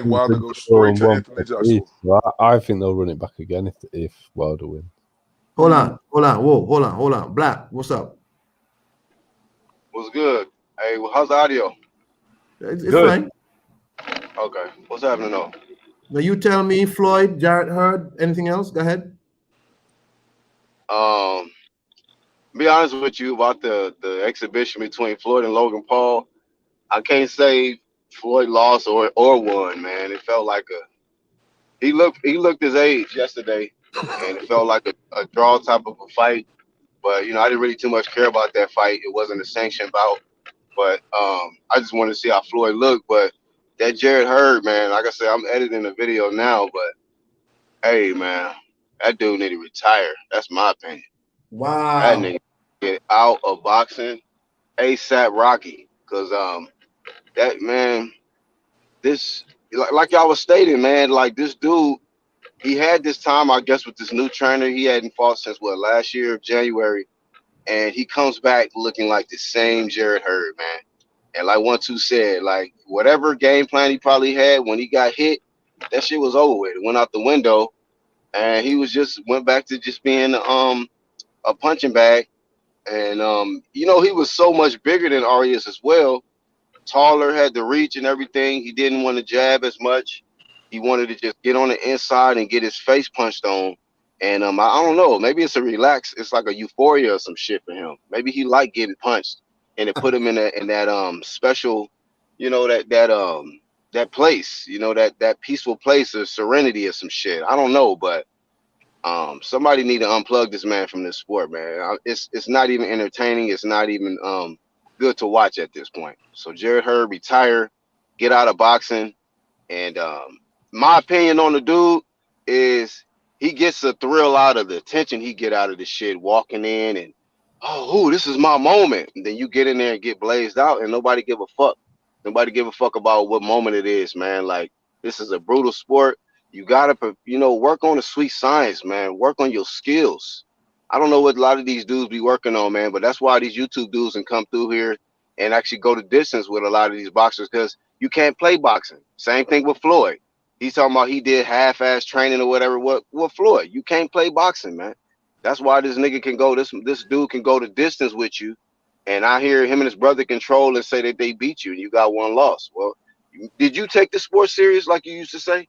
Speaker 4: Wilder goes straight to Anthony Joshua.
Speaker 3: Well, I think they'll run it back again if Wilder wins.
Speaker 1: Hold on. Hold on. Black, what's up?
Speaker 5: What's good? Hey, how's the audio?
Speaker 1: It's fine.
Speaker 5: Okay. What's happening though?
Speaker 1: Now you tell me, Floyd, Jarret, Hurd, anything else? Go ahead.
Speaker 5: Be honest with you about the exhibition between Floyd and Logan Paul. I can't say Floyd lost or won, man. It felt like he looked his age yesterday, and it felt like a draw type of a fight. But I didn't really too much care about that fight. It wasn't a sanctioned bout, but I just wanted to see how Floyd looked. But that Jarret Hurd, man. Like I said, I'm editing the video now, but hey, man, that dude need to retire. That's my opinion. That
Speaker 1: Wow.
Speaker 5: nigga get out of boxing ASAP Rocky, cause that man, this like y'all was stating, man, like this dude, he had this time, I guess, with this new trainer. He hadn't fought since what, last year, January, and he comes back looking like the same Jarret Hurd, man. And like 1-2 said, like whatever game plan he probably had when he got hit, that shit was over with. It went out the window, and he was just went back to just being a punching bag. And you know, he was so much bigger than Arias as well, taller, had the reach and everything. He didn't want to jab as much. He wanted to just get on the inside and get his face punched on. And I don't know, maybe it's a relax, it's like a euphoria or some shit for him. Maybe he liked getting punched, and it put him in that special, you know, that place, you know, that peaceful place of serenity or some shit. I don't know, but somebody need to unplug this man from this sport, man. It's not even entertaining. It's not even good to watch at this point. So Jarret Hurd, retire, get out of boxing. And my opinion on the dude is he gets a thrill out of the attention he get out of this shit, walking in and, oh, this is my moment. And then you get in there and get blazed out, and nobody give a fuck. Nobody give a fuck about what moment it is, man. Like, this is a brutal sport. You gotta, you know, work on the sweet science, man. Work on your skills. I don't know what a lot of these dudes be working on, man, but that's why these YouTube dudes can come through here and actually go the distance with a lot of these boxers, because you can't play boxing. Same thing with Floyd. He's talking about he did half-ass training or whatever. What Floyd? You can't play boxing, man. That's why this nigga can go. This dude can go the distance with you. And I hear him and his brother control and say that they beat you and you got one loss. Well, did you take the sport serious like you used to say?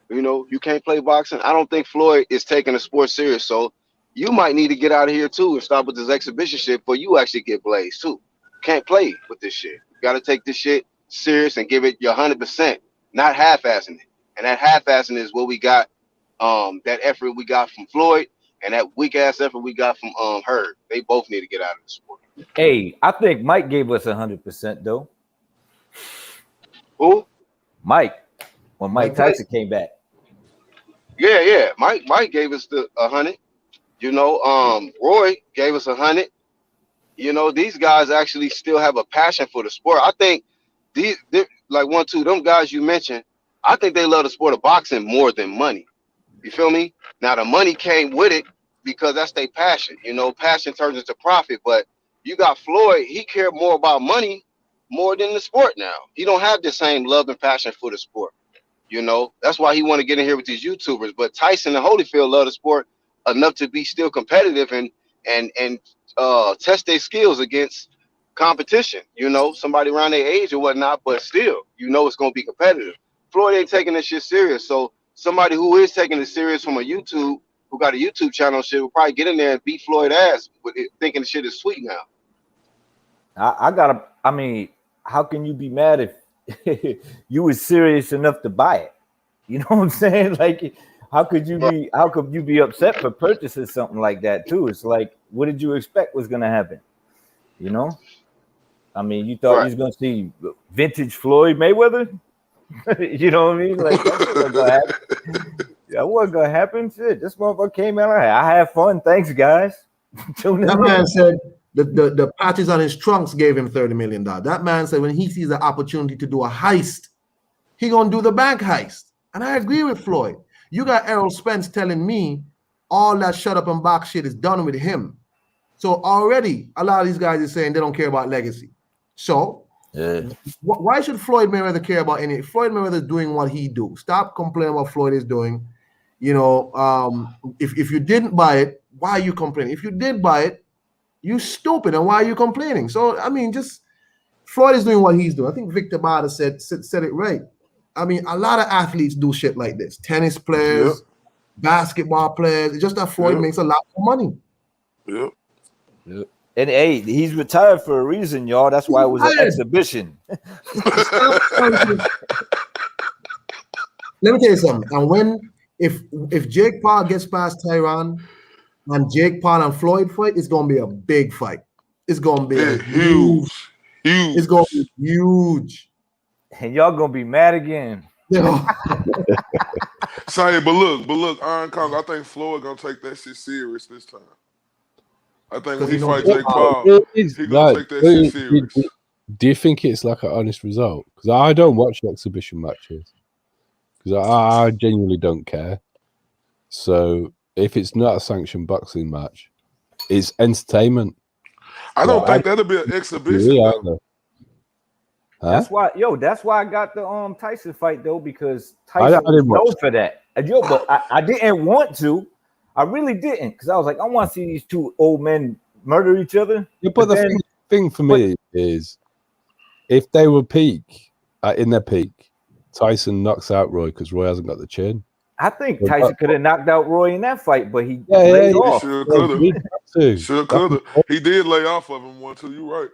Speaker 5: You know, you can't play boxing. I don't think Floyd is taking the sport serious. So you might need to get out of here too and stop with this exhibition shit before you actually get blazed too. You can't play with this shit. You got to take this shit serious and give it your 100%, not half-assing it. And that half-assing is what we got, that effort we got from Floyd and that weak-ass effort we got from Hurd. They both need to get out of the sport.
Speaker 2: Hey, I think Mike gave us 100% though.
Speaker 5: Who?
Speaker 2: Mike, when Mike Tyson came back.
Speaker 5: Yeah. Mike gave us the 100. You know, Roy gave us 100. You know, these guys actually still have a passion for the sport. I think these, like 1-2, them guys you mentioned, I think they love the sport of boxing more than money. You feel me? Now the money came with it because that's their passion. You know, passion turns into profit. But you got Floyd, he cared more about money more than the sport now. He don't have the same love and passion for the sport. You know, that's why he want to get in here with these YouTubers. But Tyson and Holyfield love the sport enough to be still competitive and test their skills against competition. You know, somebody around their age or whatnot, but still, you know, it's gonna be competitive. Floyd ain't taking this shit serious. So somebody who is taking it serious from a YouTube, who got a YouTube channel, shit will probably get in there and beat Floyd ass with it, thinking the shit is sweet now.
Speaker 2: I mean, how can you be mad if you was serious enough to buy it? You know what I'm saying? Like, how could you be upset for purchasing something like that too? It's like, what did you expect was gonna happen? You know? I mean, you thought you was gonna see vintage Floyd Mayweather? You know what I mean? Like, that wasn't gonna happen. Shit, this motherfucker came out. I had fun. Thanks, guys.
Speaker 1: That man said the patches on his trunks gave him $30 million. That man said when he sees an opportunity to do a heist, he gonna do the bank heist. And I agree with Floyd. You got Errol Spence telling me all that shut up and box shit is done with him. So already a lot of these guys are saying they don't care about legacy. So why should Floyd Mayweather care about any? Floyd Mayweather is doing what he do. Stop complaining what Floyd is doing. You know, if you didn't buy it, why are you complaining? If you did buy it, you stupid, and why are you complaining? So I mean, just Floyd is doing what he's doing. I think Victor Bada said it right. I mean, a lot of athletes do shit like this. Tennis players, basketball players. It's just that Floyd makes a lot more money.
Speaker 4: Yep.
Speaker 2: And hey, he's retired for a reason, y'all. That's why it was an exhibition.
Speaker 1: Let me tell you something. And if Jake Paul gets past Tyron and Jake Paul and Floyd fight, it's gonna be a big fight. It's gonna be
Speaker 4: huge.
Speaker 1: It's gonna be huge.
Speaker 2: And y'all gonna be mad again.
Speaker 4: Say, but look, Iron Kong. I think Floyd gonna take that shit serious this time. I think when he fight Jake Paul, he gonna take that shit serious.
Speaker 3: Do you think it's like an honest result? Because I don't watch exhibition matches because I genuinely don't care. So if it's not a sanctioned boxing match, it's entertainment.
Speaker 4: I don't think that'll be an exhibition. Though.
Speaker 3: Huh?
Speaker 2: That's why I got the Tyson fight though, because Tyson was known for that. But I didn't want to. I really didn't, because I was like, I want to see these two old men murder each other.
Speaker 3: Yeah, but the thing for me is, if they were in their peak, Tyson knocks out Roy because Roy hasn't got the chin.
Speaker 2: I think Tyson could have knocked out Roy in that fight, but he laid off.
Speaker 4: He sure could have. Sure could have. He did lay off of him one, too. You're right.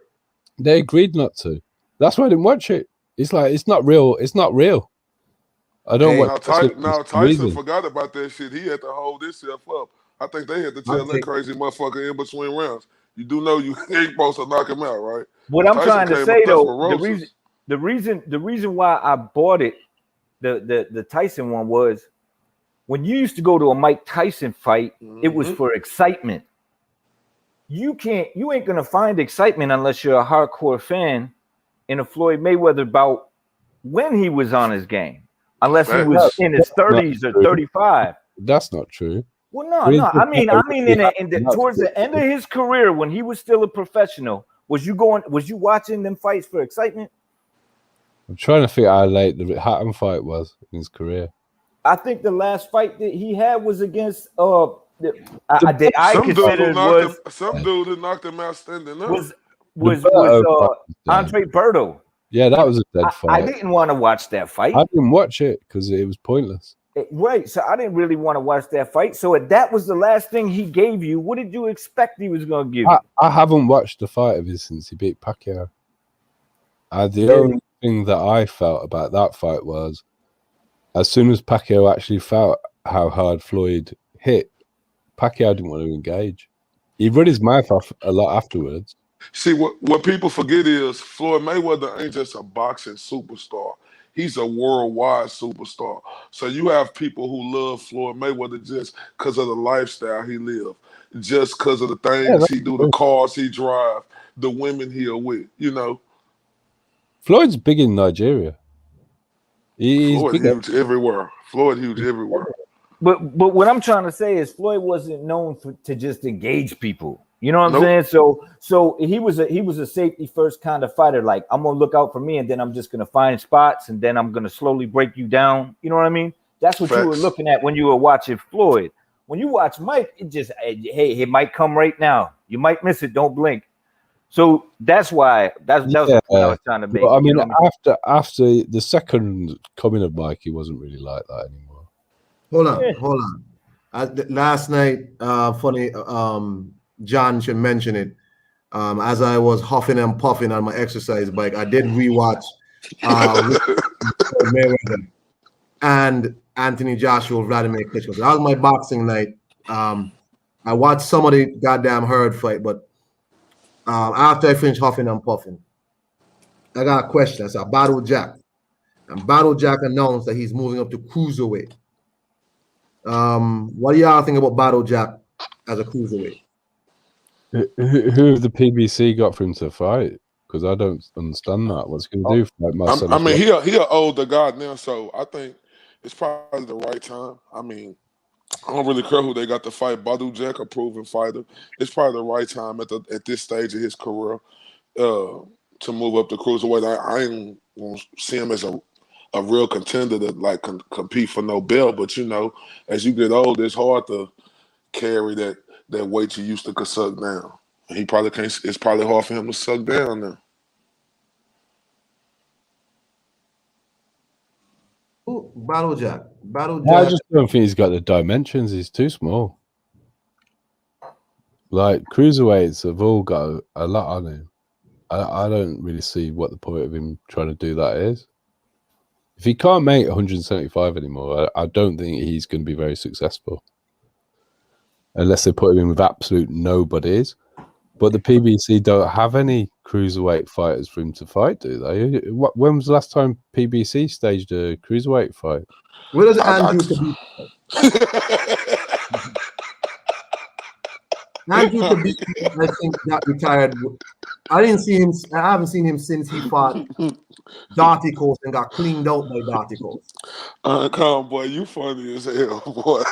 Speaker 3: They agreed not to. That's why I didn't watch it. It's like, it's not real. It's not real. I don't watch.
Speaker 4: Now Tyson forgot about that shit. He had to hold himself up. I think they had to tell that crazy motherfucker in between rounds. You do know you ain't supposed to knock him out, right?
Speaker 2: What I'm trying to say though, the reason why I bought it, the Tyson one, was when you used to go to a Mike Tyson fight, it was for excitement. You ain't gonna find excitement unless you're a hardcore fan in a Floyd Mayweather bout when he was on his game. Unless he was in his 30s or 35.
Speaker 3: That's not true.
Speaker 2: Well, no. I mean, towards the end of his career, when he was still a professional, was you watching them fights for excitement?
Speaker 3: I'm trying to figure out how late the Hatton fight was in his career.
Speaker 2: I think the last fight that he had was against
Speaker 4: some dude that knocked him out standing up.
Speaker 2: Was Andre Berto.
Speaker 3: Yeah, that was a dead fight.
Speaker 2: I didn't want to watch that fight.
Speaker 3: I didn't watch it because it was pointless.
Speaker 2: Right, so I didn't really want to watch that fight. So if that was the last thing he gave you, what did you expect he was going to give you?
Speaker 3: I haven't watched a fight of his since he beat Pacquiao. The only thing that I felt about that fight was, as soon as Pacquiao actually felt how hard Floyd hit, Pacquiao didn't want to engage. He run his mouth off a lot afterwards.
Speaker 4: See, what people forget is Floyd Mayweather ain't just a boxing superstar. He's a worldwide superstar. So you have people who love Floyd Mayweather just because of the lifestyle he lived, just because of the things he do, the cars he drive, the women he'll with, you know.
Speaker 3: Floyd's big in Nigeria.
Speaker 4: Floyd huge everywhere. Floyd huge everywhere.
Speaker 2: But what I'm trying to say is Floyd wasn't known to just engage people. You know what I'm saying? So he was a safety first kind of fighter. Like, I'm gonna look out for me, and then I'm just gonna find spots, and then I'm gonna slowly break you down. You know what I mean? That's what you were looking at when you were watching Floyd. When you watch Mike, it just, hey, it might come right now. You might miss it. Don't blink. So that's why that was the point I was trying to make.
Speaker 3: But I mean, after the second coming of Mike, he wasn't really like that anymore.
Speaker 1: Hold on. Last night, funny. John should mention it. As I was huffing and puffing on my exercise bike, I did rewatch Mayweather and Anthony Joshua, Vladimir Klitschko. So that was my boxing night. I watched some of the goddamn Hurd fight, but after I finished huffing and puffing, I got a question. I said, Battle Jack. And Battle Jack announced that he's moving up to cruiserweight. What do y'all think about Battle Jack as a cruiserweight?
Speaker 3: Who have the PBC got for him to fight? Because I don't understand that. What's he going to do for Marcelo?
Speaker 4: I mean, he an older guy now, so I think it's probably the right time. I mean, I don't really care who they got to fight. Badu Jack, a proven fighter. It's probably the right time at this stage of his career to move up to cruiserweight. I ain't gonna see him as a real contender to like compete for no belt, but you know, as you get old, it's hard to carry that weight you used to suck down. He probably can't. It's probably hard for him to suck down now.
Speaker 1: Ooh, Battle Jack.
Speaker 3: I just don't think he's got the dimensions. He's too small. Like, cruiserweights have all got a lot on him. I don't really see what the point of him trying to do that is. If he can't make 175 anymore, I don't think he's going to be very successful. Unless they put him in with absolute nobodies. But the PBC don't have any cruiserweight fighters for him to fight, do they? When was the last time PBC staged a cruiserweight fight?
Speaker 1: Where does Andrew Khabib? Andrew Khabib, I think, got retired. I didn't see him. I haven't seen him since he fought Darty Coast and got cleaned out by Darty Coast.
Speaker 4: Come, boy, you funny as hell, boy.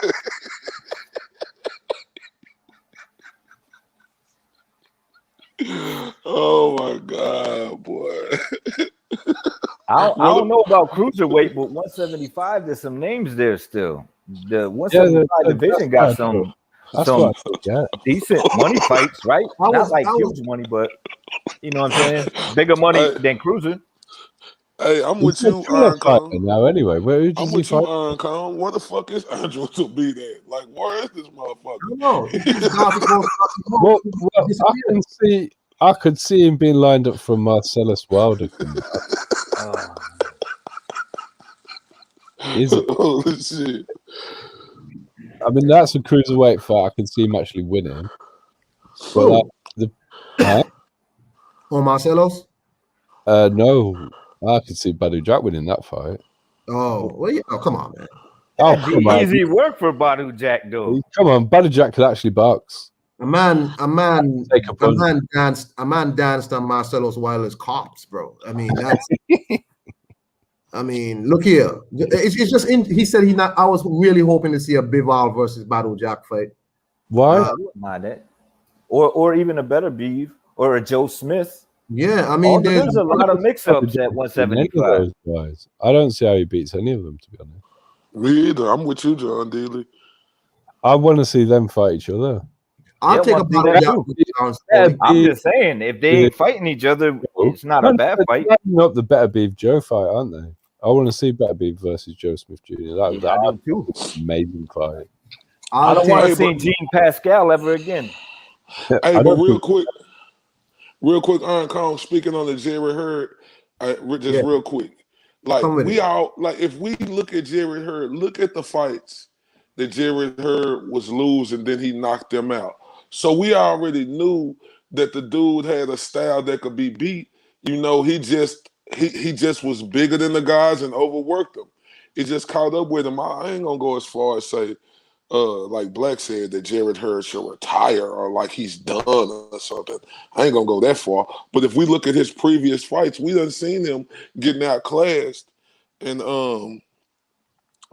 Speaker 4: Oh my God, boy.
Speaker 2: I don't know about cruiserweight, but 175, there's some names there still. The 175 division got some decent money fights, right? Not like huge money, but you know what I'm saying? Bigger money than cruiser.
Speaker 4: Hey, I'm with you, Iron Kong.
Speaker 3: Now, anyway, where
Speaker 4: I'm with you, Iron Kong. Where the fuck is Andrew to be there? Like, where is this motherfucker?
Speaker 1: No,
Speaker 3: I could see him being lined up from Marcellus Wilder. Is it?
Speaker 4: Holy shit.
Speaker 3: I mean, that's a cruiserweight fight. I can see him actually winning. But
Speaker 1: Marcelos?
Speaker 3: No, I could see Badu Jack winning that fight.
Speaker 1: Oh, well, yeah. Oh, come on, man.
Speaker 2: That'd be easy work for Badu Jack, though.
Speaker 3: Come on, Badu Jack could actually box.
Speaker 1: A man danced on Marcelos Wilder's corpse, bro. I mean, that's. I mean, look here. It's just. He said I was really hoping to see a Bivol versus Badu Jack fight.
Speaker 3: Why?
Speaker 2: Mind that. Or even a better Beef or a Joe Smith.
Speaker 1: Yeah, I mean,
Speaker 2: there's a lot of mix-ups at 175.
Speaker 3: Guys. I don't see how he beats any of them, to be honest.
Speaker 4: Me either. I'm with you, John Daly.
Speaker 3: I want to see them fight each other.
Speaker 1: I'll take a
Speaker 2: I'm just saying, if they ain't fighting each other, it's not a bad fight.
Speaker 3: They're up the Better Beef Joe fight, aren't they? I want to see Better Beef versus Joe Smith Jr. That would be an amazing fight.
Speaker 2: I don't want to see Gene Pascal ever again.
Speaker 4: Hey, but real quick, Iron Kong, speaking on the Jarret Hurd, real quick. Like, if we look at Jarret Hurd, look at the fights that Jarret Hurd was losing, then he knocked them out. So we already knew that the dude had a style that could be beat. You know, he just was bigger than the guys and overworked them. It just caught up with him. I ain't gonna go as far as say, like Black said, that Jarret Hurd should retire or like he's done or something. I ain't gonna go that far. But if we look at his previous fights, we done seen him getting outclassed, and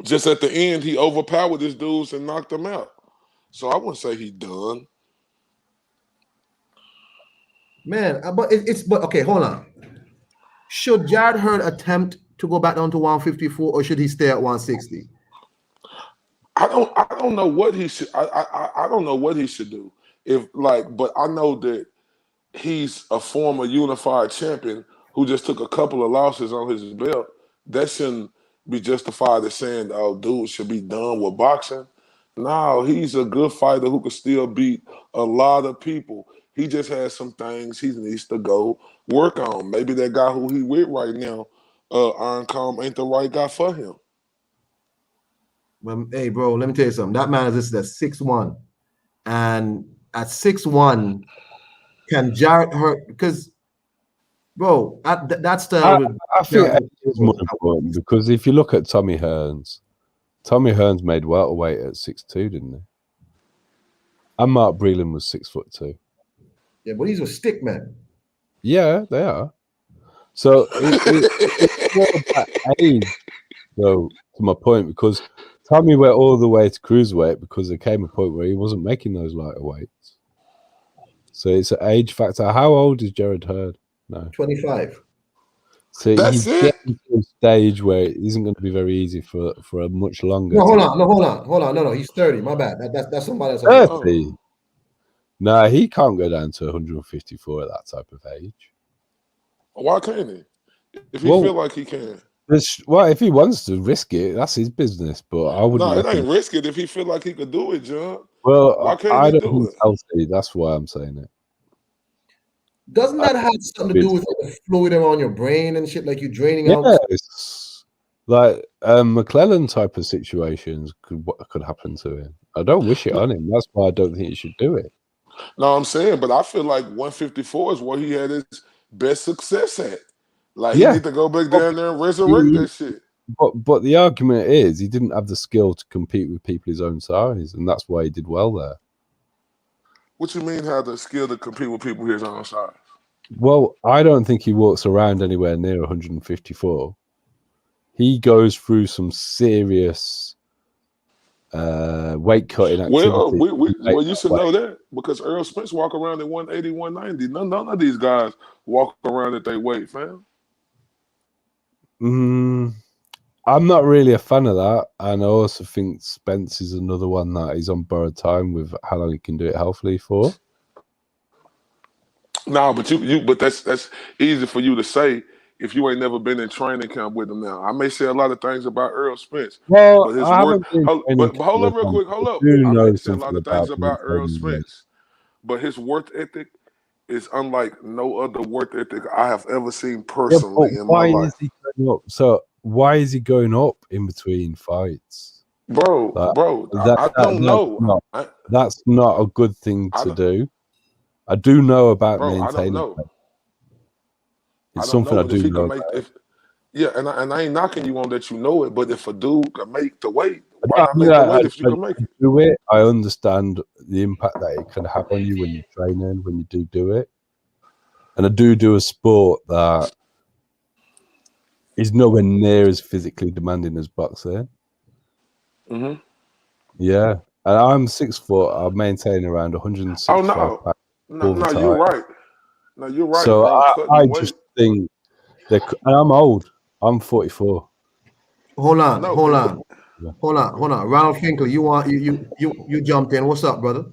Speaker 4: just at the end he overpowered his dudes and knocked them out. So I wouldn't say he done.
Speaker 1: Man, but okay, hold on. Should Jarret Hurd attempt to go back down to 154, or should he stay at 160?
Speaker 4: I don't know what he should. I don't know what he should do. But I know that he's a former unified champion who just took a couple of losses on his belt. That shouldn't be justified as saying, "Oh, dude should be done with boxing." No, he's a good fighter who could still beat a lot of people. He just has some things he needs to go work on. Maybe that guy who he with right now, Iron Calm, ain't the right guy for him.
Speaker 1: Well, hey, bro, let me tell you something. That man is listed at 6'1", and at 6'1", can Jarret Hurd? Because, bro, that's the.
Speaker 3: I think it's more important because if you look at Tommy Hearns made welterweight at 6'2", didn't he? And Mark Breland was 6'2".
Speaker 1: Yeah, but he's a stick man.
Speaker 3: Yeah, they are. So it's more about age, though, to my point, because Tommy went all the way to cruiserweight because there came a point where he wasn't making those lighter weights. So it's an age factor. How old is Jarret Hurd? No,
Speaker 1: 25.
Speaker 3: So he's getting to a stage where it isn't going to be very easy for a much longer.
Speaker 1: No, hold on. No, he's 30. My bad. That's somebody else.
Speaker 3: 30. No, he can't go down to 154 at that type of age.
Speaker 4: Why can't he? If he feel like he can.
Speaker 3: Well, if he wants to risk it, that's his business. But I wouldn't.
Speaker 4: No, it ain't risk it if he feel like he could do it, John.
Speaker 3: Well, I don't think it's healthy. That's why I'm saying it.
Speaker 1: Doesn't that have something to do with the fluid around your brain and shit, like you draining out?
Speaker 3: Yes. Like McClellan type of situations could happen to him. I don't wish it on him. That's why I don't think he should do it.
Speaker 4: No, I'm saying, but I feel like 154 is where he had best success at. Like, he
Speaker 3: Yeah.
Speaker 4: need to go back down there and resurrect that shit.
Speaker 3: But the argument is he didn't have the skill to compete with people his own size, and that's why he did well there.
Speaker 4: What you mean have the skill to compete with people his own size?
Speaker 3: Well, I don't think he walks around anywhere near 154. He goes through some serious weight cutting activity.
Speaker 4: Well, you should know that because Earl Spence walk around at 180, 190. None of these guys walk around at their weight, fam.
Speaker 3: I'm not really a fan of that, and I also think Spence is another one that is on borrowed time with how long he can do it healthily for.
Speaker 4: No, but that's easy for you to say if you ain't never been in training camp with him. Now, I may say a lot of things about Earl Spence,
Speaker 3: Well,
Speaker 4: but his
Speaker 3: I
Speaker 4: work.
Speaker 3: haven't been
Speaker 4: But hold
Speaker 3: with
Speaker 4: up, real
Speaker 3: him.
Speaker 4: quick. Hold up.
Speaker 3: I do
Speaker 4: I
Speaker 3: know
Speaker 4: may say a lot
Speaker 3: something
Speaker 4: of things about
Speaker 3: him
Speaker 4: Earl
Speaker 3: training,
Speaker 4: Spence, but his work ethic is unlike no other work ethic I have ever seen personally in my life.
Speaker 3: Is he going up? So why is he going up in between fights,
Speaker 4: bro? I don't know.
Speaker 3: That's not a good thing to do. I do know about maintaining.
Speaker 4: I don't know.
Speaker 3: It's something I
Speaker 4: but if
Speaker 3: do
Speaker 4: he
Speaker 3: know.
Speaker 4: can make, and I ain't knocking you on that you know it, but if a dude can make the weight, why not make the weight if you can make it?
Speaker 3: Do it. I understand the impact that it can have on you when you're training, when you do it. And I do a sport that is nowhere near as physically demanding as boxing.
Speaker 4: Mm-hmm.
Speaker 3: Yeah. And I'm 6 foot. I maintain around 165 pounds.
Speaker 4: No, you're right. No, you're right,
Speaker 3: so
Speaker 4: bro.
Speaker 3: I just think and I'm old. I'm 44.
Speaker 1: Hold on. Ronald Finkel, you jumped in. What's up, brother?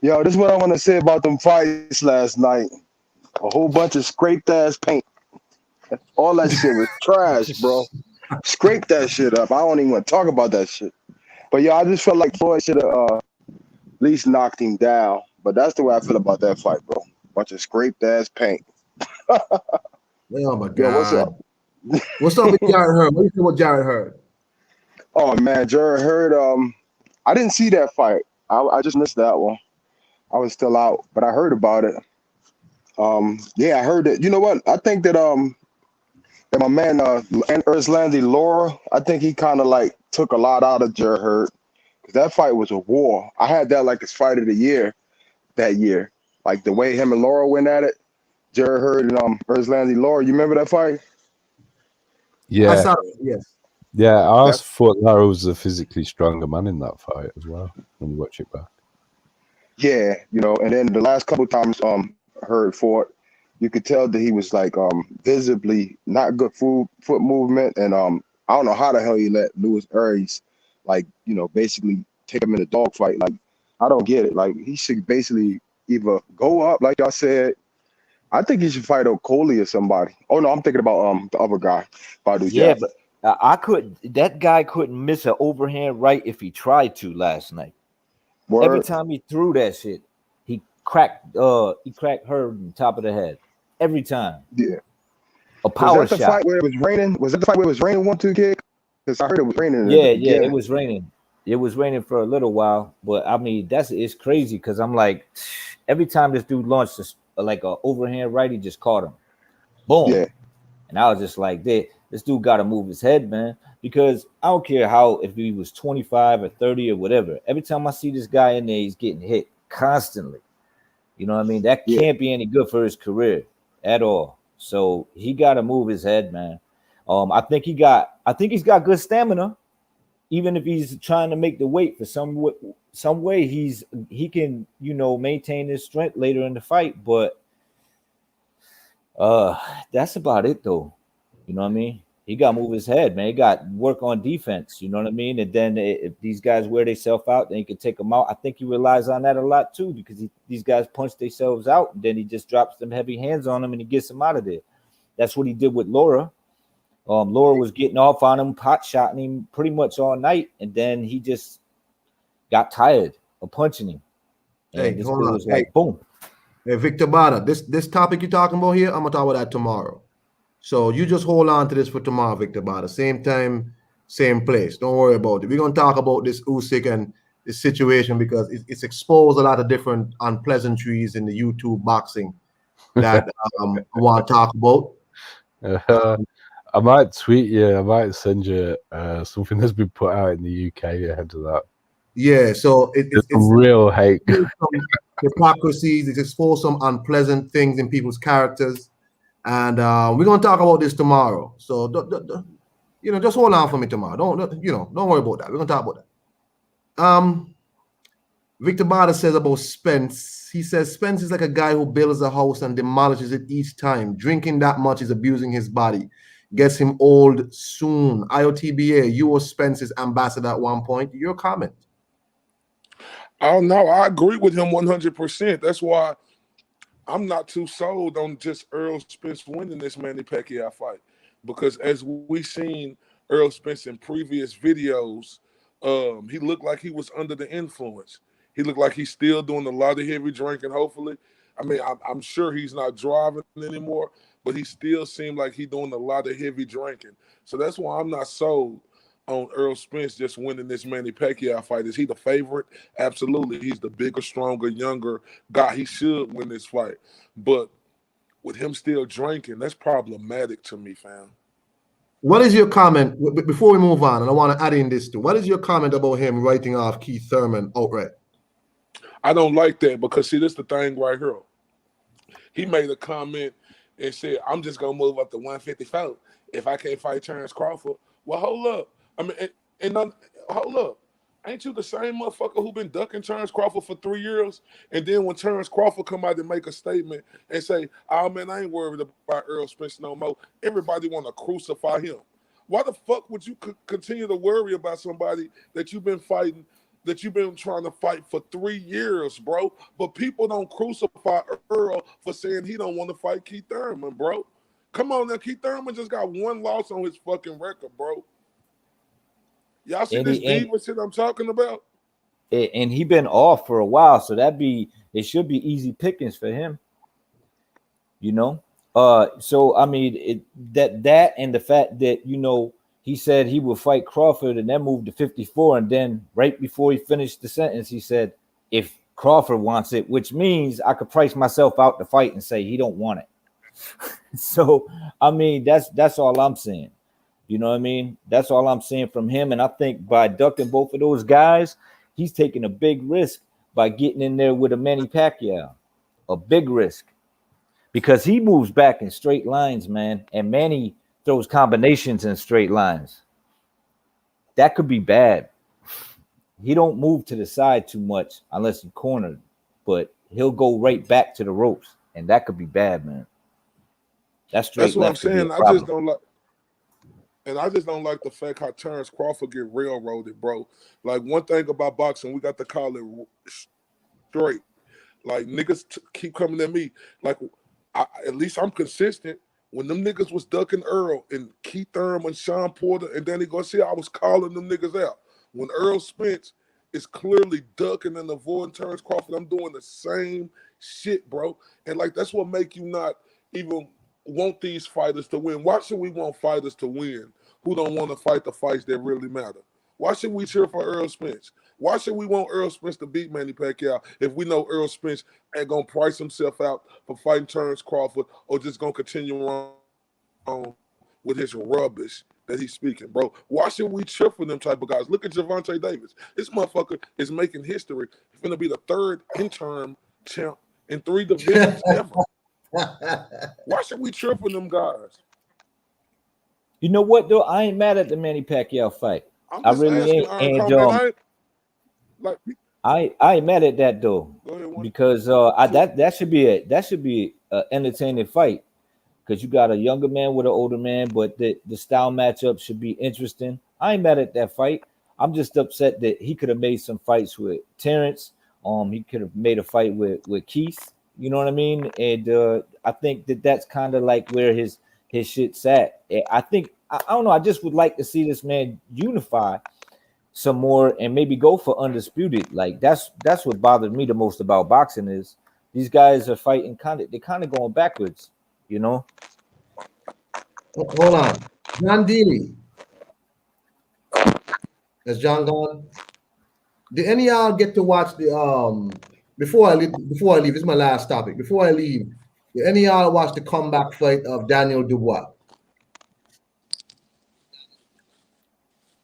Speaker 6: Yo, this is what I want to say about them fights last night. A whole bunch of scraped ass paint. All that shit was trash, bro. Scrape that shit up. I don't even want to talk about that shit. But yeah, I just felt like Floyd should have at least knocked him down. But that's the way I feel about that fight, bro. Bunch of scraped ass paint.
Speaker 1: Oh my God.
Speaker 6: Yo, what's up?
Speaker 1: What's up with Jarret Hurd? What do you think about Jarret Hurd?
Speaker 6: Oh man, Jarret Hurd. I didn't see that fight. I just missed that one. I was still out, but I heard about it. Yeah, I heard it. You know what? I think that that my man Erslandy Laura, I think he kind of like took a lot out of Jarret Hurd. That fight was a war. I had that like his fight of the year that year. Like the way him and Laura went at it. Jarret Hurd and Erslandy Laura. You remember that fight?
Speaker 3: Yeah.
Speaker 1: I saw it, yes.
Speaker 3: Yeah, I also thought Lara was a physically stronger man in that fight as well, when you watch it back.
Speaker 6: Yeah, you know, and then the last couple of times Hurd fought, you could tell that he was like visibly not good foot movement, and I don't know how the hell he let Louis Aries like, you know, basically take him in a dogfight. Like, I don't get it. Like, he should basically either go up, like I said. I think he should fight Okolie or somebody. Oh no, I'm thinking about the other guy, Badu
Speaker 2: Yeah,
Speaker 6: Jack.
Speaker 2: but that guy couldn't miss an overhand right if he tried to last night.
Speaker 6: Word.
Speaker 2: Every time he threw that shit, he cracked Hurd on top of the head. Every time.
Speaker 6: Yeah.
Speaker 2: A power
Speaker 6: was that the
Speaker 2: shot.
Speaker 6: Fight where it was raining? Was that the fight where it was raining 1-2 kick? Because I heard it was raining.
Speaker 2: Yeah, it was raining. It was raining for a little while, but I mean it's crazy because I'm like, every time this dude launched like a overhand right, he just caught him. Boom.
Speaker 6: Yeah.
Speaker 2: And I was just like, this dude got to move his head, man. Because I don't care if he was 25 or 30 or whatever. Every time I see this guy in there, he's getting hit constantly. You know what I mean? That can't be any good for his career at all. So he got to move his head, man. I think he's got good stamina. Even if he's trying to make the weight for some way, he can, you know, maintain his strength later in the fight. But that's about it, though. You know what I mean? He got to move his head, man. He got work on defense. You know what I mean? And then if these guys wear themselves out, then he can take them out. I think he relies on that a lot too, because these guys punch themselves out, and then he just drops them heavy hands on them and he gets them out of there. That's what he did with Laura. Laura was getting off on him, pot shotting him pretty much all night, and then he just got tired of punching him. And this dude was like, boom.
Speaker 1: Hey, Victor Bada, this topic you're talking about here, I'm gonna talk about that tomorrow. So you just hold on to this for tomorrow, Victor Bada. Same time, same place. Don't worry about it. We're gonna talk about this Usyk and this situation because it's exposed a lot of different unpleasantries in the YouTube boxing that I want to talk about.
Speaker 3: I might tweet you. I might send you something that's been put out in the UK ahead of that.
Speaker 1: Yeah, so
Speaker 3: It's some real hate.
Speaker 1: Some hypocrisies. It exposed some unpleasant things in people's characters, and we're gonna talk about this tomorrow. So just hold on for me tomorrow. Don't worry about that. We're gonna talk about that. Victor Bada says about Spence. He says Spence is like a guy who builds a house and demolishes it each time. Drinking that much is abusing his body. Gets him old soon. IOTBA, you were Spence's ambassador at one point. Your comment?
Speaker 4: Oh no, I agree with him 100%. That's why I'm not too sold on just Earl Spence winning this Manny Pacquiao fight, because as we seen Earl Spence in previous videos, he looked like he was under the influence. He looked like he's still doing a lot of heavy drinking. Hopefully, I mean, I'm sure he's not driving anymore, but he still seemed like he's doing a lot of heavy drinking. So that's why I'm not sold on Earl Spence just winning this Manny Pacquiao fight. Is he the favorite? Absolutely. He's the bigger, stronger, younger guy. He should win this fight. But with him still drinking, that's problematic to me, fam.
Speaker 1: What is your comment, before we move on, and I want to add in this too, what is your comment about him writing off Keith Thurman outright?
Speaker 4: I don't like that because, see, this is the thing right here. He made a comment and said, I'm just going to move up to 154 if I can't fight Terrence Crawford. Well, hold up. I mean, hold up. Ain't you the same motherfucker who been ducking Terrence Crawford for 3 years? And then when Terrence Crawford come out and make a statement and say, oh, man, I ain't worried about Earl Spence no more, everybody want to crucify him. Why the fuck would you continue to worry about somebody that you've been fighting, that you've been trying to fight for 3 years, bro? But people don't crucify Earl for saying he don't want to fight Keith Thurman, bro. Come on now, Keith Thurman just got one loss on his fucking record, bro. Y'all see this diva shit I'm talking about?
Speaker 2: And he been off for a while, so it should be easy pickings for him. You know? So I mean that and the fact that, you know, he said he would fight Crawford and then moved to 54, and then right before he finished the sentence, he said, if Crawford wants it, which means I could price myself out to fight and say he don't want it. So I mean, that's all I'm saying. You know what I mean? That's all I'm saying from him. And I think by ducking both of those guys, he's taking a big risk by getting in there with a Manny Pacquiao. A big risk. Because he moves back in straight lines, man. And Manny throws combinations in straight lines. That could be bad. He don't move to the side too much unless he's cornered. But he'll go right back to the ropes. And that could be bad, man. That's
Speaker 4: what I'm saying. I just don't like. And I just don't like the fact how Terrence Crawford get railroaded, bro. Like, one thing about boxing, we got to call it straight. Like, niggas keep coming at me. Like, at least I'm consistent. When them niggas was ducking Earl and Keith Thurman, Sean Porter, and Danny Garcia, I was calling them niggas out. When Earl Spence is clearly ducking and avoiding Terrence Crawford, I'm doing the same shit, bro. And, like, that's what make you not even want these fighters to win. Why should we want fighters to win who don't want to fight the fights that really matter? Why should we cheer for Earl Spence? Why should we want Earl Spence to beat Manny Pacquiao if we know Earl Spence ain't gonna price himself out for fighting Terrence Crawford, or just gonna continue on with his rubbish that he's speaking, bro? Why should we cheer for them type of guys? Look at Gervonta Davis. This motherfucker is making history. He's gonna be the third interim champ in 3 divisions ever. Why should we cheer for them guys?
Speaker 2: You know what, though? I ain't mad at the Manny Pacquiao fight. I really ain't. And I ain't mad at that though, because that should be an entertaining fight, because you got a younger man with an older man, but the style matchup should be interesting. I ain't mad at that fight. I'm just upset that he could have made some fights with Terrence. He could have made a fight with Keith. You know what I mean? And I think that's kind of like where his shit's at. I think I don't know. I just would like to see this man unify some more and maybe go for undisputed. Like that's what bothered me the most about boxing is these guys are fighting they're kind of going backwards, you know.
Speaker 1: Hold on, John Dealey. Has John gone? Did any of y'all get to watch the before I leave? This is my last topic. Before I leave, Did any of y'all watch the comeback fight of Daniel Dubois?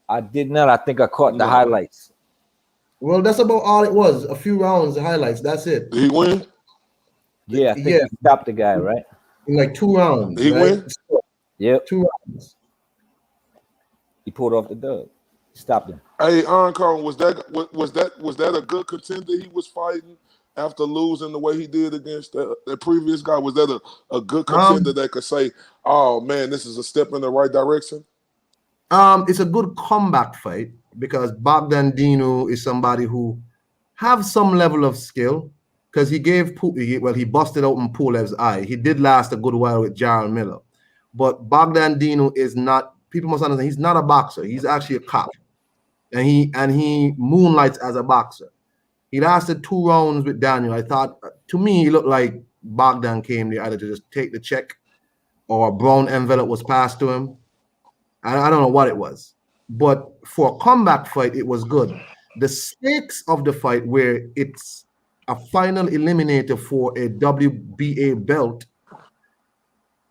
Speaker 2: I did not. I think I caught the
Speaker 4: No.
Speaker 2: highlights.
Speaker 1: Well, that's about all it was. A few rounds, the highlights. That's it.
Speaker 4: Did he win?
Speaker 2: Yeah, I think
Speaker 1: Yeah.
Speaker 2: he stopped the guy, right?
Speaker 1: In like 2 rounds.
Speaker 4: Did he
Speaker 1: right?
Speaker 4: win?
Speaker 2: Yep.
Speaker 1: 2 rounds.
Speaker 2: He pulled off the dub. Stopped him.
Speaker 4: Hey, Ankon, was that a good contender he was fighting after losing the way he did against the previous guy? Was that a good contender that could say, "Oh man, this is a step in the right direction"?
Speaker 1: It's a good comeback fight because Bogdan Dinu is somebody who have some level of skill because he busted open Pulev's eye. He did last a good while with Jarrett Miller, but Bogdan Dinu is not. People must understand he's not a boxer. He's actually a cop, and he moonlights as a boxer. He lasted 2 rounds with Daniel. I thought, to me, it looked like Bogdan came there either to just take the check or a brown envelope was passed to him. I don't know what it was, but for a comeback fight, it was good. The stakes of the fight, where it's a final eliminator for a WBA belt,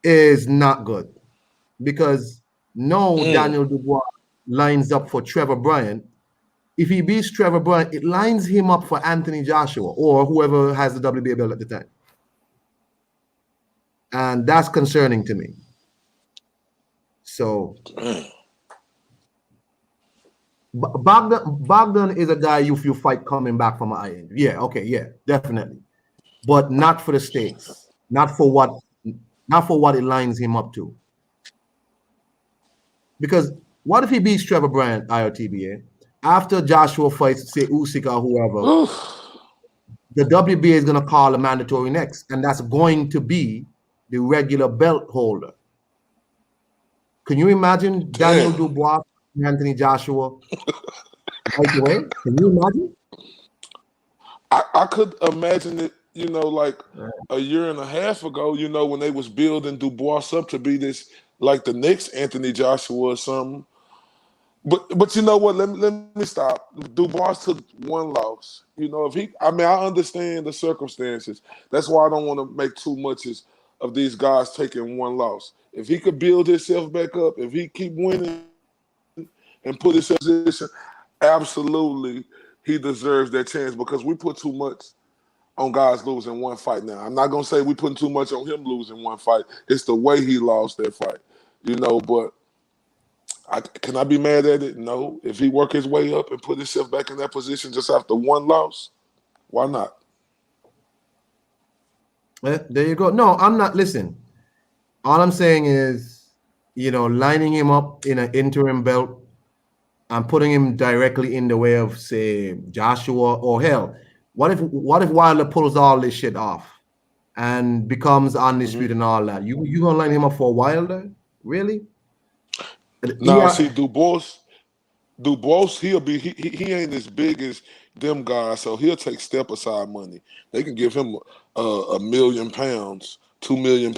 Speaker 1: is not good because Daniel Dubois lines up for Trevor Bryant. If he beats Trevor Bryant, it lines him up for Anthony Joshua or whoever has the WBA belt at the time, and that's concerning to me. So Bogdan is a guy if you fight coming back from an eye injury. Yeah, okay, yeah, definitely. But not for the stakes. Not for what it lines him up to. Because what if he beats Trevor Bryant, IRTBA, after Joshua fights, say, Usyk or whoever, the WBA is going to call a mandatory next, and that's going to be the regular belt holder. Can you imagine Daniel Dubois and Anthony Joshua right away? Can you imagine?
Speaker 4: I could imagine it, like a year and a half ago, when they was building Dubois up to be this, like the next Anthony Joshua or something. But you know what? Let me stop. Dubois took 1 loss. I understand the circumstances. That's why I don't want to make too much of these guys taking 1 loss. If he could build himself back up, if he keep winning and put himself in position, absolutely he deserves that chance because we put too much on guys losing 1 fight now. I'm not going to say we putting too much on him losing 1 fight. It's the way he lost that fight, but can I be mad at it? No. If he work his way up and put himself back in that position just after 1 loss, why not?
Speaker 1: There you go. No, I'm not. Listen, all I'm saying is, lining him up in an interim belt and putting him directly in the way of, say, Joshua or hell. What if Wilder pulls all this shit off and becomes undisputed and all that? You gonna line him up for Wilder? Really?
Speaker 4: No, see, Dubois, he ain't as big as them guys, so he'll take step aside money. They can give him £1 million, £2 million,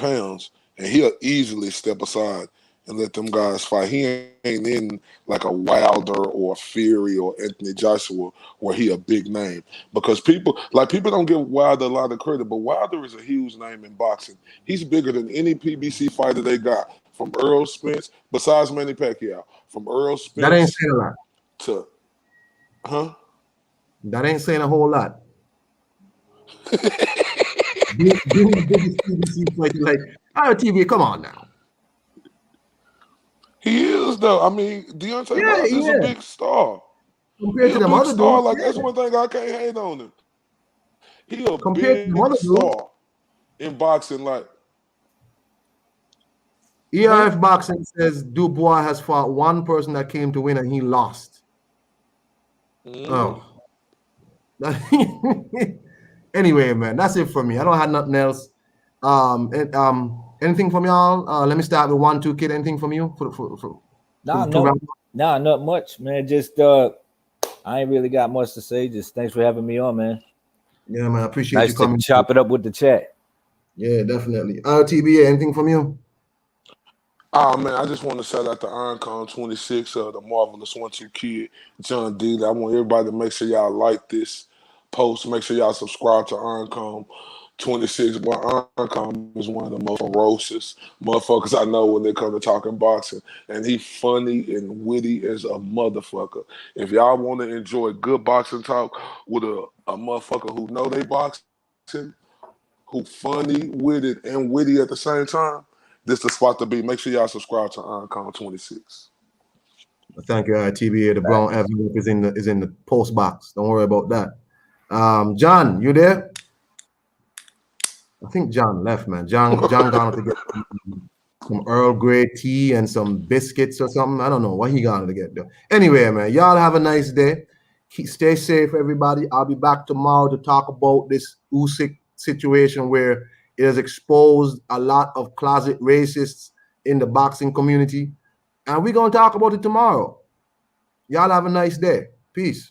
Speaker 4: and he'll easily step aside and let them guys fight. He ain't in like a Wilder or Fury or Anthony Joshua where he a big name. Because people don't give Wilder a lot of credit, but Wilder is a huge name in boxing. He's bigger than any PBC fighter they got, from Earl Spence, besides Manny Pacquiao. From Earl Spence
Speaker 1: that ain't saying a lot. That ain't saying a whole lot. Like, TV, come on now.
Speaker 4: He is though. I mean, Deontay Wilder's a big star.
Speaker 1: Compared to them other
Speaker 4: star.
Speaker 1: dudes,
Speaker 4: that's one thing I can't hate on him. He a
Speaker 1: compared
Speaker 4: big
Speaker 1: to other
Speaker 4: star
Speaker 1: dudes
Speaker 4: in boxing. Like
Speaker 1: ERF Boxing says Dubois has fought 1 person that came to win and he lost. Oh. Anyway, man, that's it for me. I don't have nothing else. Anything from y'all? Let me start with 1-2 kid. Anything from you?
Speaker 2: Nah, not much, man. Just I ain't really got much to say. Just thanks for having me on, man.
Speaker 1: Yeah, man. I appreciate you coming.
Speaker 2: Nice to chop it up with the chat.
Speaker 1: Yeah, definitely. RTBA, anything from you?
Speaker 4: Oh man, I just want to shout out to Ironcon 26, the marvelous 1-2 kid, John D. I want everybody to make sure y'all like this post. Make sure y'all subscribe to Ironcon 26, boy, Ancom is one of the most ferocious motherfuckers I know when they come to talking boxing. And he funny and witty as a motherfucker. If y'all want to enjoy good boxing talk with a motherfucker who know they boxing, who funny, witty, and witty at the same time, this the spot to be. Make sure y'all subscribe to Ancom 26.
Speaker 1: Thank you, TBA. The brown envelope is in the post box. Don't worry about that. John, you there? I think John left, man. John gone to get some Earl Grey tea and some biscuits or something. I don't know what he gone to get though. Anyway, man, y'all have a nice day. Stay safe, everybody. I'll be back tomorrow to talk about this Usyk situation where it has exposed a lot of closet racists in the boxing community. And we're going to talk about it tomorrow. Y'all have a nice day. Peace.